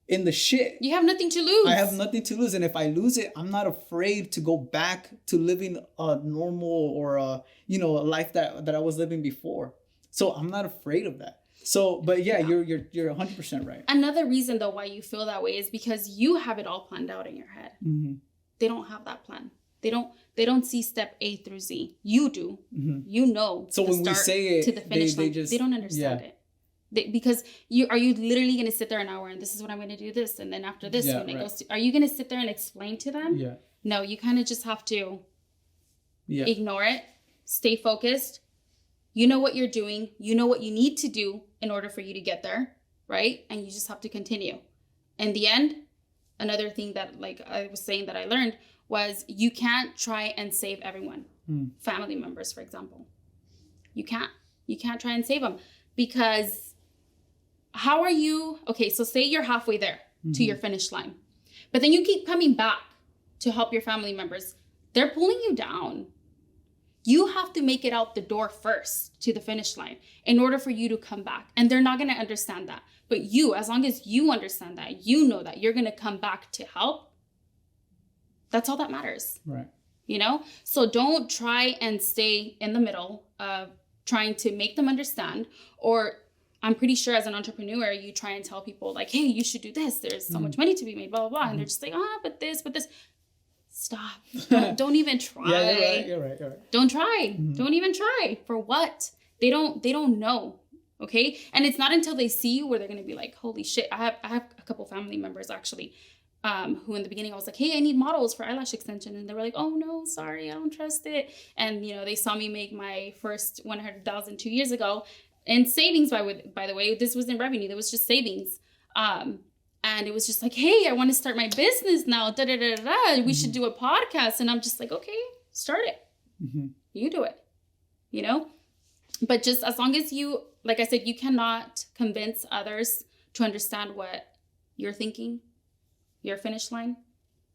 in the shit. You have nothing to lose. I have nothing to lose. And if I lose it, I'm not afraid to go back to living a normal or a life that I was living before. So I'm not afraid of that. So, but yeah. You're 100% right. Another reason though why you feel that way is because you have it all planned out in your head. Mm-hmm. They don't have that plan. They don't see step A through Z. You do. Mm-hmm. You know. So when we say it, to the finish line, they don't understand it. Because you literally going to sit there an hour and this is what I'm going to do this and then after this when it goes to, are you going to sit there and explain to them? Yeah. No, you kind of just have to ignore it, stay focused. You know what you're doing. You know what you need to do in order for you to get there, right? And you just have to continue. In the end, another thing that, like I was saying that I learned was you can't try and save everyone. Family members, for example. You can't try and save them because how are you? Okay, so say you're halfway there to your finish line, but then you keep coming back to help your family members. They're pulling you down. You have to make it out the door first to the finish line in order for you to come back. And they're not going to understand that. But you, as long as you understand that, you know that you're going to come back to help. That's all that matters. Right. You know? So don't try and stay in the middle of trying to make them understand. Or I'm pretty sure as an entrepreneur, you try and tell people like, hey, you should do this. There's so much money to be made, blah, blah, blah. And they're just like, but this. Stop. Don't even try. Yeah, you're right. Don't try. Don't even try. For what? They don't know. Okay? And it's not until they see you where they're going to be like, holy shit. I have a couple family members actually, who in the beginning I was like, hey, I need models for eyelash extension. And they were like, oh no, sorry, I don't trust it. And they saw me make my first 100,000 2 years ago in savings, by the way. This wasn't revenue. That was just savings. And it was just like, hey, I want to start my business now. We should do a podcast. And I'm just like, okay, start it. You do it, But just as long as you, like I said, you cannot convince others to understand what you're thinking, your finish line.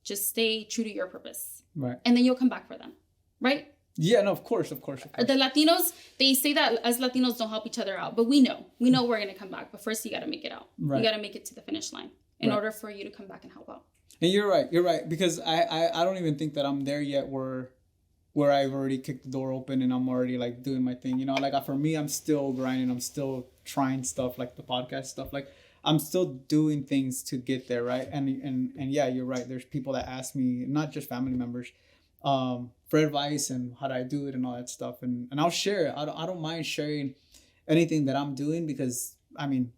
Just stay true to your purpose. Right. And then you'll come back for them. Right? Yeah, no, of course. The Latinos, they say that as Latinos don't help each other out, but we know we're going to come back. But first you got to make it out. Right. You got to make it to the finish line in order for you to come back and help out. And you're right. Because I don't even think that I'm there yet where I've already kicked the door open and I'm already like doing my thing. Like for me, I'm still grinding. I'm still trying stuff like the podcast stuff. Like I'm still doing things to get there. Right. And yeah, you're right. There's people that ask me, not just family members, for advice and how do I do it and all that stuff. And I'll share it. I don't mind sharing anything that I'm doing because, I mean,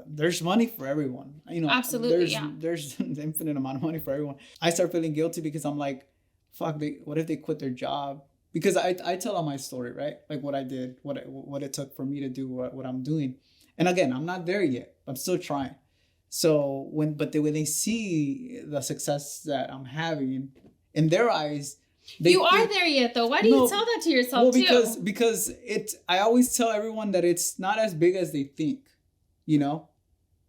there's money for everyone. Absolutely, there's an infinite amount of money for everyone. I start feeling guilty because I'm like, fuck, what if they quit their job? Because I tell them my story, right? Like what I did, what it took for me to do what I'm doing. And again, I'm not there yet. I'm still trying. So when they see the success that I'm having in their eyes, you are there yet, though. Why do you tell that to yourself, too? Because I always tell everyone that it's not as big as they think,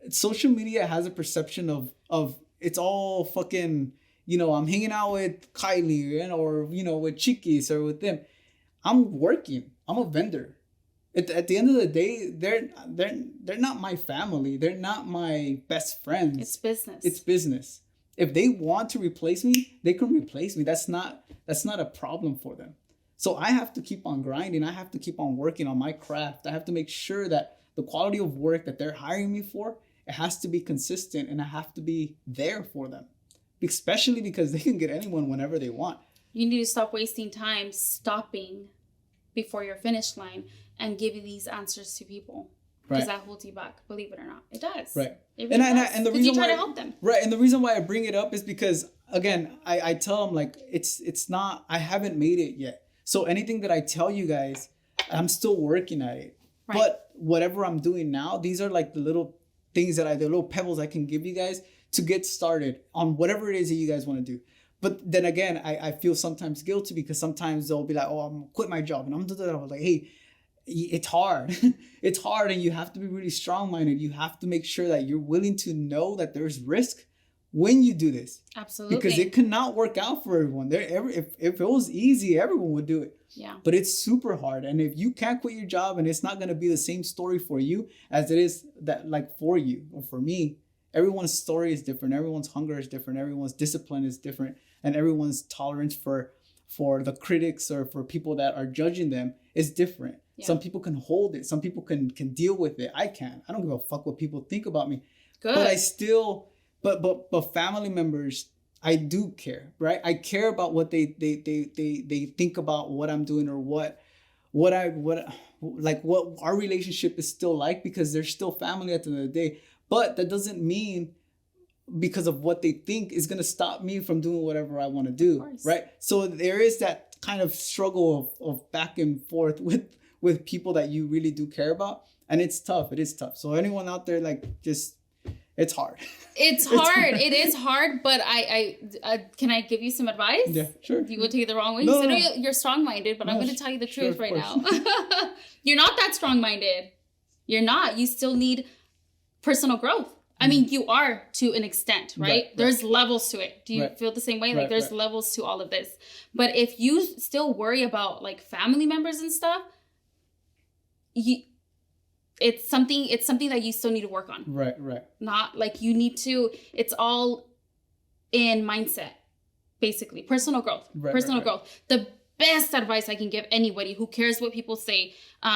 Social media has a perception of it's all fucking, I'm hanging out with Kylie or, with Chiquis or with them. I'm working. I'm a vendor. At the end of the day, they're not my family. They're not my best friends. It's business. If they want to replace me, they can replace me. That's not a problem for them. So I have to keep on grinding. I have to keep on working on my craft. I have to make sure that the quality of work that they're hiring me for, it has to be consistent and I have to be there for them. Especially because they can get anyone whenever they want. You need to stop wasting time stopping before your finish line and giving these answers to people. Because that holds you back, believe it or not. It does. Right. It really does. And the reason you try to help them. Right. And the reason why I bring it up is because, again, I tell them, like, it's not, I haven't made it yet. So anything that I tell you guys, I'm still working at it. Right. But whatever I'm doing now, these are like the little things the little pebbles I can give you guys to get started on whatever it is that you guys want to do. But then again, I feel sometimes guilty because sometimes they'll be like, oh, I'm going to quit my job. And I'm like, hey, it's hard. It's hard, and you have to be really strong-minded. You have to make sure that you're willing to know that there's risk when you do this. Absolutely. Because it cannot work out for everyone. If it was easy, everyone would do it. Yeah. But it's super hard. And if you can't quit your job and it's not going to be the same story for you as it is that like for you or for me, everyone's story is different. Everyone's hunger is different. Everyone's discipline is different. And everyone's tolerance for the critics or for people that are judging them is different. Yeah. Some people can hold it. Some people can deal with it. I can't. I don't give a fuck what people think about me. Good. But I still, but family members, I do care, right? I care about what they think about what I'm doing or what our relationship is still like, because they're still family at the end of the day. But that doesn't mean because of what they think is going to stop me from doing whatever I want to do, right? So there is that kind of struggle of back and forth with people that you really do care about. And it's tough. It is tough. So anyone out there, like, just, it's hard. It's hard. It is hard. But I can I give you some advice? Yeah, sure. You will take it the wrong way. No, you said you're strong-minded, but I'm going to tell you the truth right now. You're not that strong-minded. You're not. You still need personal growth. I mean, you are to an extent, right? There's levels to it. Do you feel the same way? Like there's levels to all of this. But if you still worry about like family members and stuff, it's something that you still need to work on. Right. Not like you need to, it's all in mindset, basically. Personal growth. Growth. The best advice I can give anybody who cares what people say,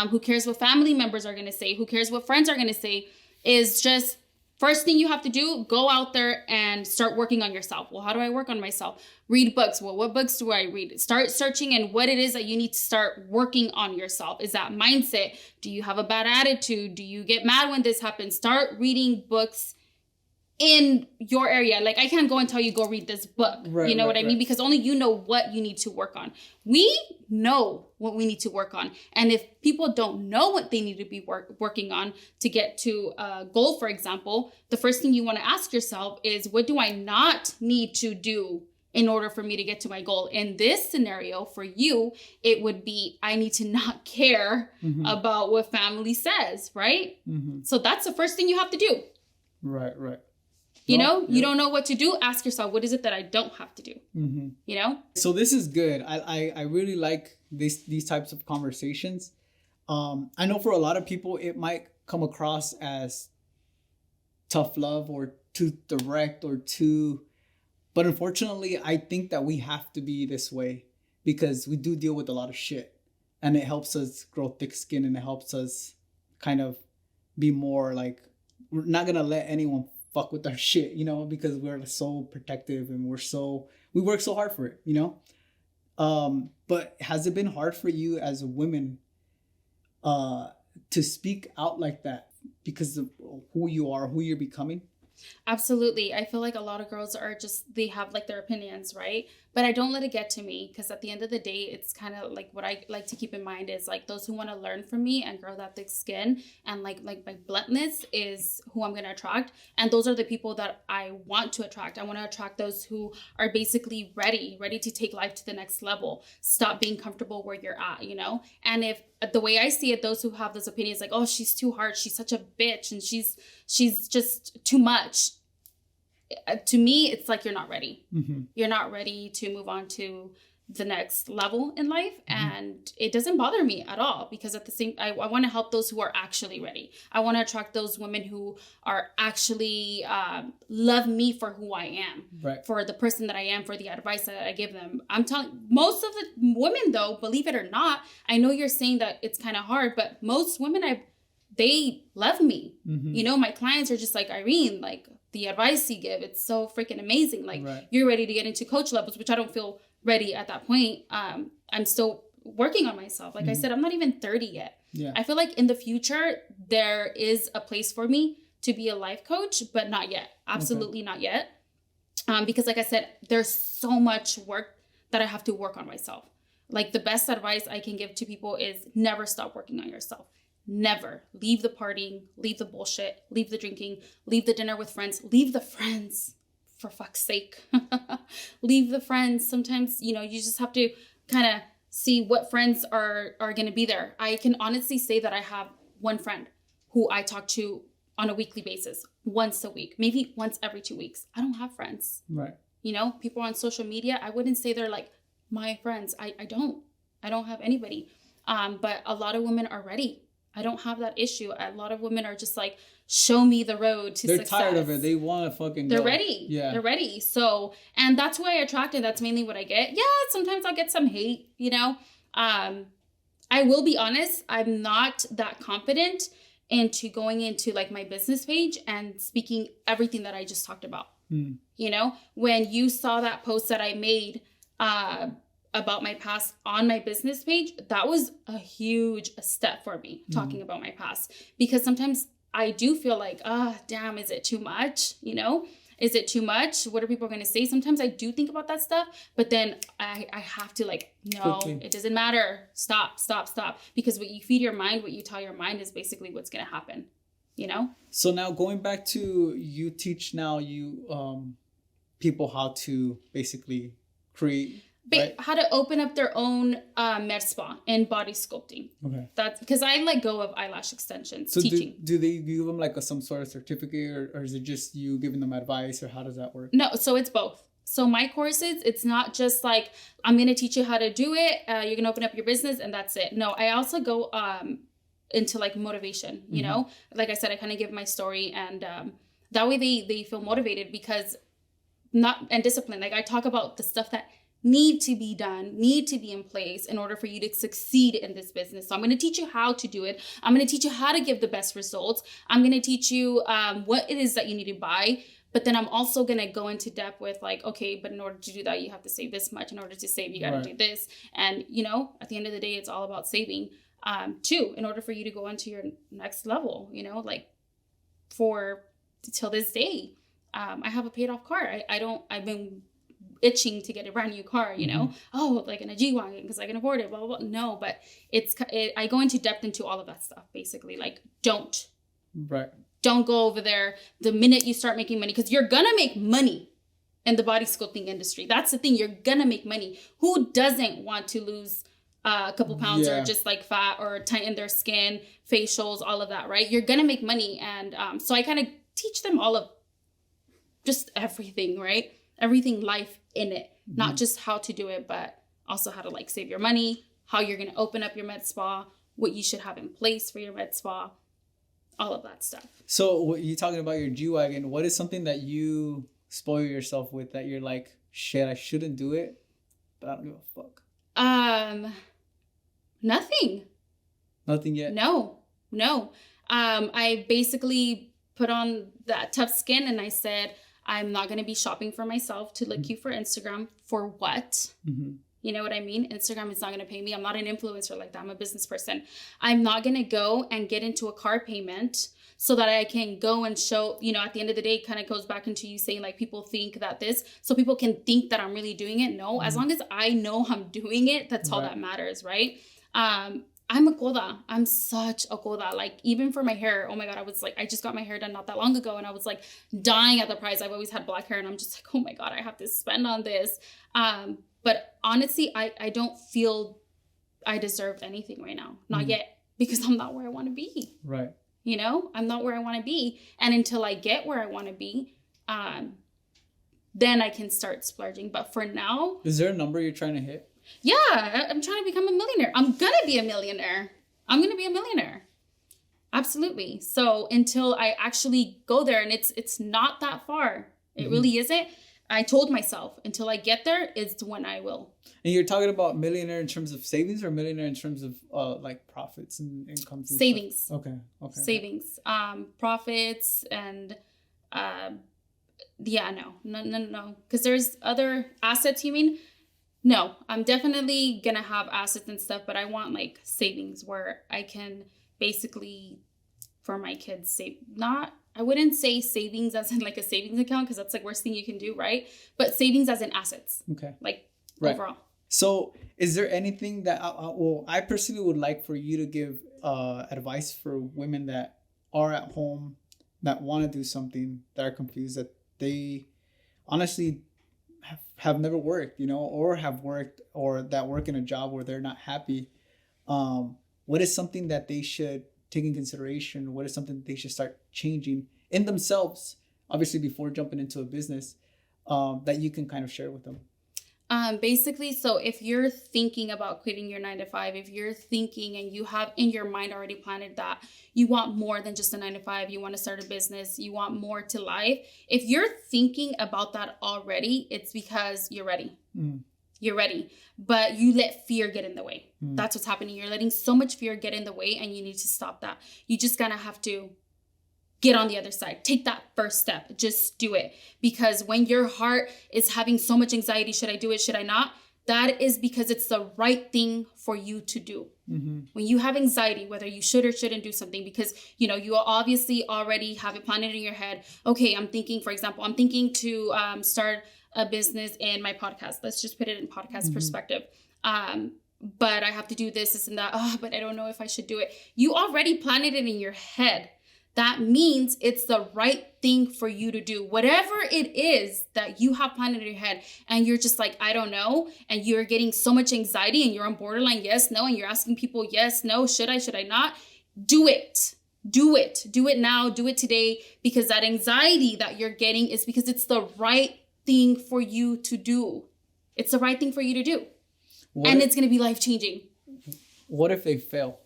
who cares what family members are going to say, who cares what friends are going to say, is just first thing you have to do, go out there and start working on yourself. Well, how do I work on myself? Read books. Well, what books do I read? Start searching and what it is that you need to start working on yourself. Is that mindset? Do you have a bad attitude? Do you get mad when this happens? Start reading books in your area. Like, I can't go and tell you, go read this book. You know what I mean? Because only you know what you need to work on. We know what we need to work on. And if people don't know what they need to be working on to get to a goal, for example, the first thing you want to ask yourself is, what do I not need to do in order for me to get to my goal? In this scenario, for you, it would be, I need to not care about what family says, right? So that's the first thing you have to do. Right. You know, you don't know what to do. Ask yourself, what is it that I don't have to do? You know? So this is good. I really like these types of conversations. I know for a lot of people, it might come across as tough love or too direct or too... But unfortunately, I think that we have to be this way because we do deal with a lot of shit. And it helps us grow thick skin and it helps us kind of be more like... We're not going to let anyone fuck with our shit, you know, because we're so protective and we work so hard for it, you know. But has it been hard for you as a woman to speak out like that because of who you are, who you're becoming? Absolutely. I feel like a lot of girls are just, they have like their opinions, right? But I don't let it get to me because at the end of the day, it's kind of like what I like to keep in mind is like those who want to learn from me and grow that thick skin and like my bluntness is who I'm going to attract. And those are the people that I want to attract. I want to attract those who are basically ready to take life to the next level. Stop being comfortable where you're at, you know? And if the way I see it, those who have those opinions like, oh, she's too hard. She's such a bitch and she's just too much. To me, it's like you're not ready. You're not ready to move on to the next level in life. And it doesn't bother me at all because at the same, I want to help those who are actually ready. I want to attract those women who are actually love me for who I am, for the person that I am, for the advice that I give them. I'm telling most of the women though, believe it or not, I know you're saying that it's kind of hard, but most women, they love me. You know, my clients are just like, Irene, like, the advice you give, it's so freaking amazing. Like you're ready to get into coach levels, which I don't feel ready at that point. I'm still working on myself. Like I said, I'm not even 30 yet. I feel like in the future, there is a place for me to be a life coach, but not yet. Absolutely not yet. Because like I said, there's so much work that I have to work on myself. Like the best advice I can give to people is never stop working on yourself. Never. Leave the partying, leave the bullshit, leave the drinking, leave the dinner with friends, leave the friends, for fuck's sake. Leave the friends. Sometimes, you know, you just have to kind of see what friends are going to be there. I can honestly say that I have one friend who I talk to on a weekly basis, once a week, maybe once every 2 weeks. I don't have friends. You know, people on social media, I wouldn't say they're like my friends. I don't have anybody. But a lot of women are ready. I don't have that issue. A lot of women are just like, show me the road to success. They're tired of it. They want to fucking go. They're ready. Yeah. They're ready. So, and that's who I attract, and that's mainly what I get. Yeah, sometimes I'll get some hate, you know. I will be honest, I'm not that confident into going into like my business page and speaking everything that I just talked about. You know, when you saw that post that I made, about my past on my business page, that was a huge step for me, talking about my past, because sometimes I do feel like, damn, is it too much? You know, is it too much? What are people going to say? Sometimes I do think about that stuff, but then I have to like, no, it doesn't matter. Stop. Because what you feed your mind, what you tell your mind is basically what's going to happen, you know? So now going back to you teach now you people how to basically create right? How to open up their own med spa and body sculpting. Okay. That's because I let go of eyelash extensions So teaching. do they give them like some sort of certificate, or is it just you giving them advice, or how does that work? No, so it's both. So my courses, it's not just like, I'm going to teach you how to do it. You're going to open up your business and that's it. No, I also go into like motivation, you know, like I said, I kind of give my story, and that way they feel motivated because and disciplined. Like I talk about the stuff that need to be done, need to be in place in order for you to succeed in this business. So I'm going to teach you how to do it. I'm going to teach you how to give the best results. I'm going to teach you what it is that you need to buy. But then I'm also going to go into depth with like, okay, but in order to do that, you have to save this much. In order to save, you got to do this. And, you know, at the end of the day, it's all about saving too, in order for you to go into your next level, you know, like till this day, I have a paid off car. I've been itching to get a brand new car, you know, like in a G-Wagon because I can afford it, blah, blah, blah. No, but I go into depth into all of that stuff, basically. Like, don't go over there the minute you start making money, because you're going to make money in the body sculpting industry. That's the thing. You're going to make money. Who doesn't want to lose a couple pounds or just like fat or tighten their skin, facials, all of that, right? You're going to make money. And so I kind of teach them all of just everything, right? Everything life in it, not just how to do it, but also how to like save your money, how you're going to open up your med spa, what you should have in place for your med spa, all of that stuff. So what you're talking about your G-Wagon, what is something that you spoil yourself with that you're like, shit, I shouldn't do it, but I don't give a fuck? Nothing. Nothing yet? No. I basically put on that tough skin and I said, I'm not going to be shopping for myself to look cute for Instagram. For what? You know what I mean? Instagram is not going to pay me. I'm not an influencer like that. I'm a business person. I'm not going to go and get into a car payment so that I can go and show, you know, at the end of the day, it kind of goes back into you saying like people think that so people can think that I'm really doing it. No, as long as I know I'm doing it, that's all that matters, right? I'm a coda. I'm such a coda. Like even for my hair, oh my God, I just got my hair done not that long ago and I was like dying at the price. I've always had black hair and I'm just like, oh my God, I have to spend on this. But honestly, I don't feel I deserve anything right now. Not yet, because I'm not where I want to be. Right. You know, I'm not where I want to be. And until I get where I want to be, then I can start splurging. But for now. Is there a number you're trying to hit? Yeah, I'm trying to become a millionaire. I'm going to be a millionaire. Absolutely. So until I actually go there, and it's not that far. It really isn't. I told myself until I get there is when I will. And you're talking about millionaire in terms of savings or millionaire in terms of like profits and incomes? And savings. Stuff? Okay. Savings, profits and no. Because there's other assets, you mean? No, I'm definitely going to have assets and stuff, but I want like savings where I can basically for my kids save. I wouldn't say savings as in like a savings account because that's like worst thing you can do, right? But savings as in assets. Okay. Like overall. So is there anything that, I personally would like for you to give advice for women that are at home, that want to do something, that are confused, that they honestly have never worked, you know, or have worked, or that work in a job where they're not happy. What is something that they should take in consideration? What is something that they should start changing in themselves, obviously before jumping into a business, that you can kind of share with them? Basically, so if you're thinking about quitting your 9-to-5, if you're thinking and you have in your mind already planned that you want more than just a 9-to-5, you want to start a business, you want more to life. If you're thinking about that already, it's because you're ready. You're ready, but you let fear get in the way. That's what's happening. You're letting so much fear get in the way and you need to stop that. You just gonna have to get on the other side. Take that first step. Just do it. Because when your heart is having so much anxiety, should I do it? Should I not? That is because it's the right thing for you to do. When you have anxiety, whether you should or shouldn't do something, because, you know, you obviously already have it planned in your head. Okay, I'm thinking to start a business in my podcast. Let's just put it in podcast perspective. But I have to do this and that. Oh, but I don't know if I should do it. You already planned it in your head. that means it's the right thing for you to do. Whatever it is that you have planned in your head and you're just like, I don't know, and you're getting so much anxiety and you're on borderline yes, no, and you're asking people yes, no, should I not? Do it. Do it. Do it now. Do it today, because that anxiety that you're getting is because it's the right thing for you to do. It's the right thing for you to do. It's going to be life-changing. What if they fail?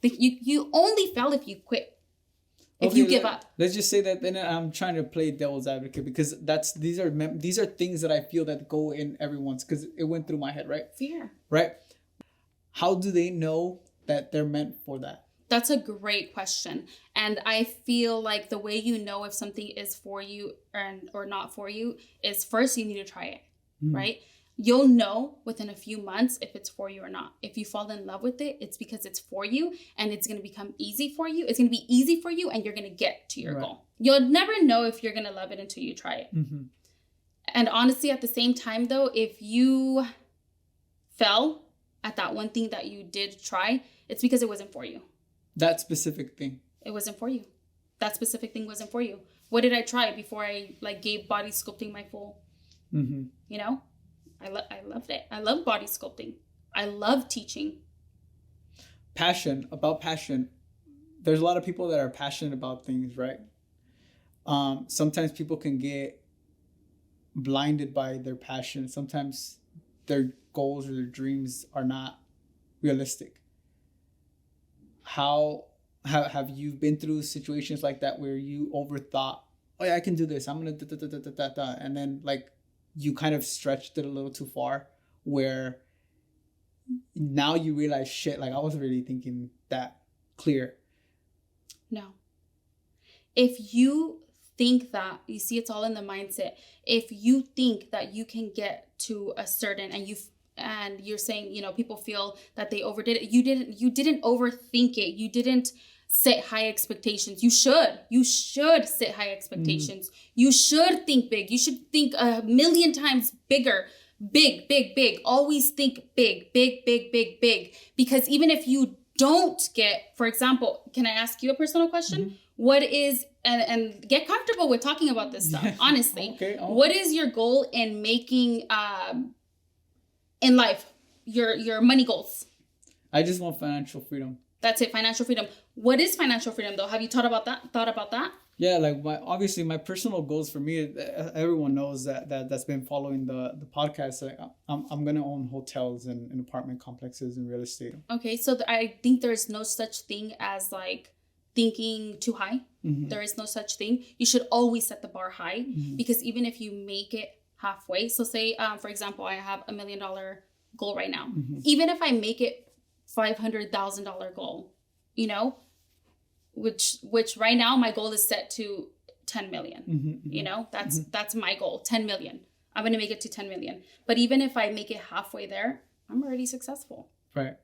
You only fail if you quit. If you give up. Let's just say that. Then I'm trying to play devil's advocate, because these are things that I feel that go in everyone's, because it went through my head, right? Fear. Right. How do they know that they're meant for that? That's a great question. And I feel like the way you know if something is for you or not for you is, first you need to try it, right? You'll know within a few months if it's for you or not. If you fall in love with it, it's because it's for you and it's going to become easy for you. It's going to be easy for you and you're going to get to your goal. You'll never know if you're going to love it until you try it. And honestly, at the same time though, if you fell at that one thing that you did try, it's because it wasn't for you. That specific thing. It wasn't for you. That specific thing wasn't for you. What did I try before I gave body sculpting my full, you know? I loved it. I love body sculpting. I love teaching. Passion. There's a lot of people that are passionate about things, right? Sometimes people can get blinded by their passion. Sometimes their goals or their dreams are not realistic. How have you been through situations like that where you overthought, oh yeah, I can do this, I'm gonna and then you kind of stretched it a little too far, where now you realize, shit, I wasn't really thinking that clear? No. If you think that, you see, it's all in the mindset. If you think that you can get to a certain, and you're saying, people feel that they overdid it. You didn't overthink it. You didn't set high expectations. You should set high expectations. You should think big. You should think 1,000,000 times bigger. Big. Always think big. Because even if you don't get, for example, can I ask you a personal question? What is, and get comfortable with talking about this stuff, honestly. Okay. What is your goal in making, in life, your money goals? I just want financial freedom. That's it, financial freedom. What is financial freedom though? Have you thought about that? Yeah, obviously my personal goals for me, everyone knows that's been following the podcast. I'm gonna own hotels and apartment complexes and real estate. Okay, so I think there's no such thing as thinking too high. There is no such thing. You should always set the bar high, because even if you make it halfway, so say for example, I have $1 million goal right now. Even if I make it $500,000 goal, which right now my goal is set to 10 million. That's my goal, 10 million. I'm going to make it to 10 million. But even if I make it halfway there, I'm already successful. Right.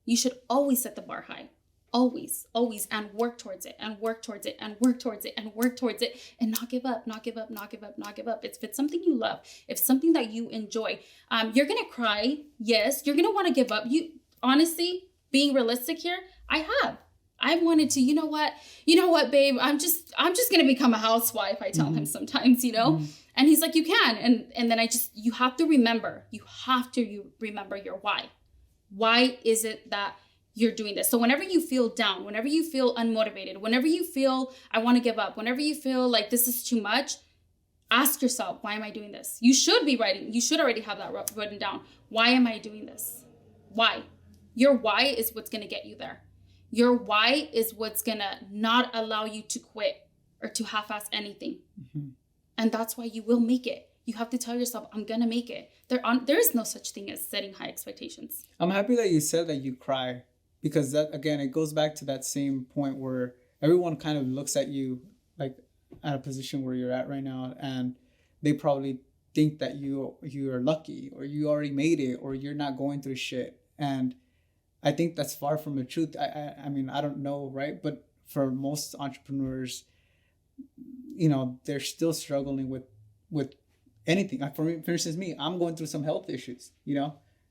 You should always set the bar high. Always, and work towards it, and not give up. If it's something you love, if it's something that you enjoy, you're going to cry. Yes, you're going to want to give up. Honestly, being realistic here, I wanted to, you know what, babe, I'm just going to become a housewife. I tell him sometimes, and he's like, you can. And then you have to remember your why. Why is it that you're doing this? So whenever you feel down, whenever you feel unmotivated, whenever you feel I want to give up, whenever you feel like this is too much, ask yourself, why am I doing this? You should already have that written down. Why am I doing this? Why? Your why is what's going to get you there. Your why is what's going to not allow you to quit or to half-ass anything. And that's why you will make it. You have to tell yourself, I'm going to make it. There is no such thing as setting high expectations. I'm happy that you said that you cry, because that, again, it goes back to that same point where everyone kind of looks at you at a position where you're at right now, and they probably think that you are lucky, or you already made it, or you're not going through shit. And I think that's far from the truth. I mean, I don't know, right? But for most entrepreneurs, they're still struggling with anything. For instance, me, I'm going through some health issues,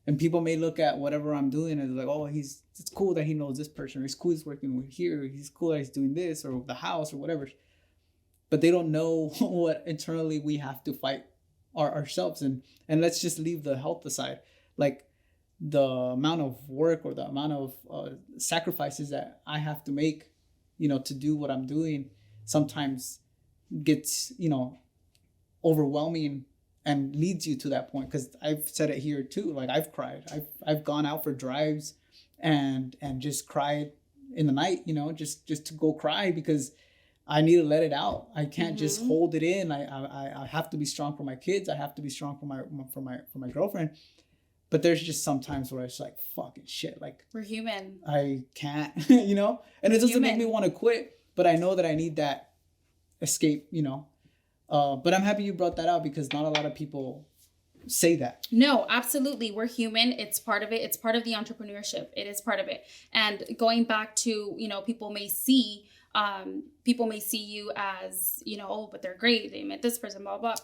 And people may look at whatever I'm doing and like, oh, it's cool that he knows this person, or it's cool he's working with here, he's cool that he's doing this, or the house, or whatever. But they don't know what internally we have to fight ourselves. And let's just leave the health aside. Like, the amount of work or the amount of sacrifices that I have to make, to do what I'm doing, sometimes gets, overwhelming and leads you to that point. Because I've said it here too. Like, I've cried. I've gone out for drives and just cried in the night, just to go cry, because I need to let it out. I can't just hold it in. I have to be strong for my kids. I have to be strong for my girlfriend. But there's just some times where it's like, fucking shit. Like, we're human. I can't, and it doesn't make me want to quit, but I know that I need that escape, but I'm happy you brought that out, because not a lot of people say that. No, absolutely. We're human. It's part of it. It's part of the entrepreneurship. It is part of it. And going back to, people may see you as, oh, but they're great. They met this person, blah, blah.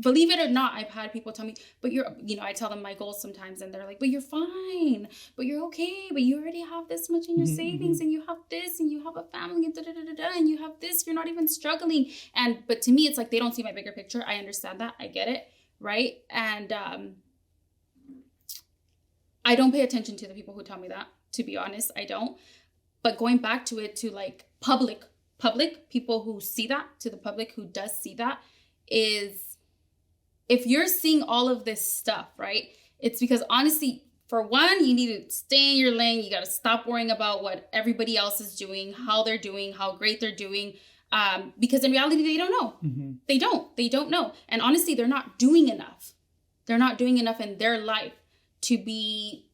Believe it or not, I've had people tell me, but you're, I tell them my goals sometimes, and they're like, but you're fine, but you're okay, but you already have this much in your savings, and you have this, and you have a family, and and you have this, you're not even struggling. But to me, it's like, they don't see my bigger picture. I understand that. I get it. Right. And I don't pay attention to the people who tell me that, to be honest. I don't. But going back to it, to like public people who see that, to the public who does see that, is, if you're seeing all of this stuff, right, it's because, honestly, for one, you need to stay in your lane. You got to stop worrying about what everybody else is doing, how they're doing, how great they're doing, because in reality, they don't know. They don't know. And honestly, they're not doing enough. They're not doing enough in their life to be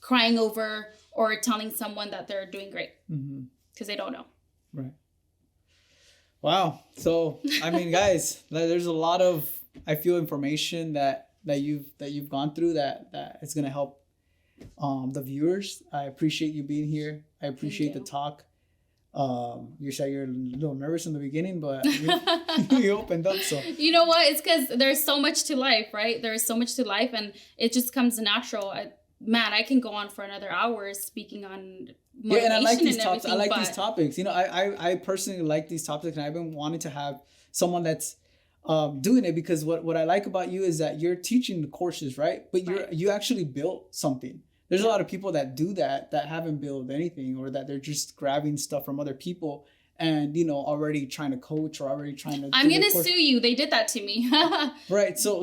crying over or telling someone that they're doing great, because they don't know. Right. Wow. So, I mean, guys, there's a lot of, I feel, information that you've gone through that is going to help the viewers. I appreciate you being here. I appreciate the talk. You said you're a little nervous in the beginning, but you opened up. So, you know what? It's because there's so much to life, right? There is so much to life, and it just comes natural. I can go on for another hour speaking on motivation. Yeah, and I like these topics. These topics. I personally like these topics, and I've been wanting to have someone that's doing it, because what I like about you is that you're teaching the courses, right? But you actually built something. There's a lot of people that do that haven't built anything, or that they're just grabbing stuff from other people and, already trying to coach, or already trying to. I'm gonna sue you. They did that to me. Right. So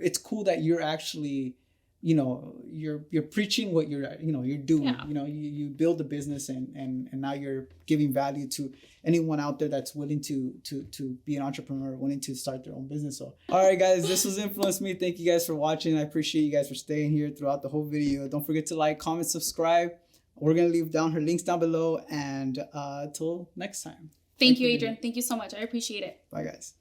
it's cool that you're actually, you're preaching what you're doing. Yeah. You build a business, and now you're giving value to anyone out there that's willing to be an entrepreneur, willing to start their own business. So, all right, guys, this was Influence Me. Thank you guys for watching. I appreciate you guys for staying here throughout the whole video. Don't forget to like, comment, subscribe. We're going to leave down her links down below, and till next time. Thank you, Adrian. Thank you so much. I appreciate it. Bye, guys.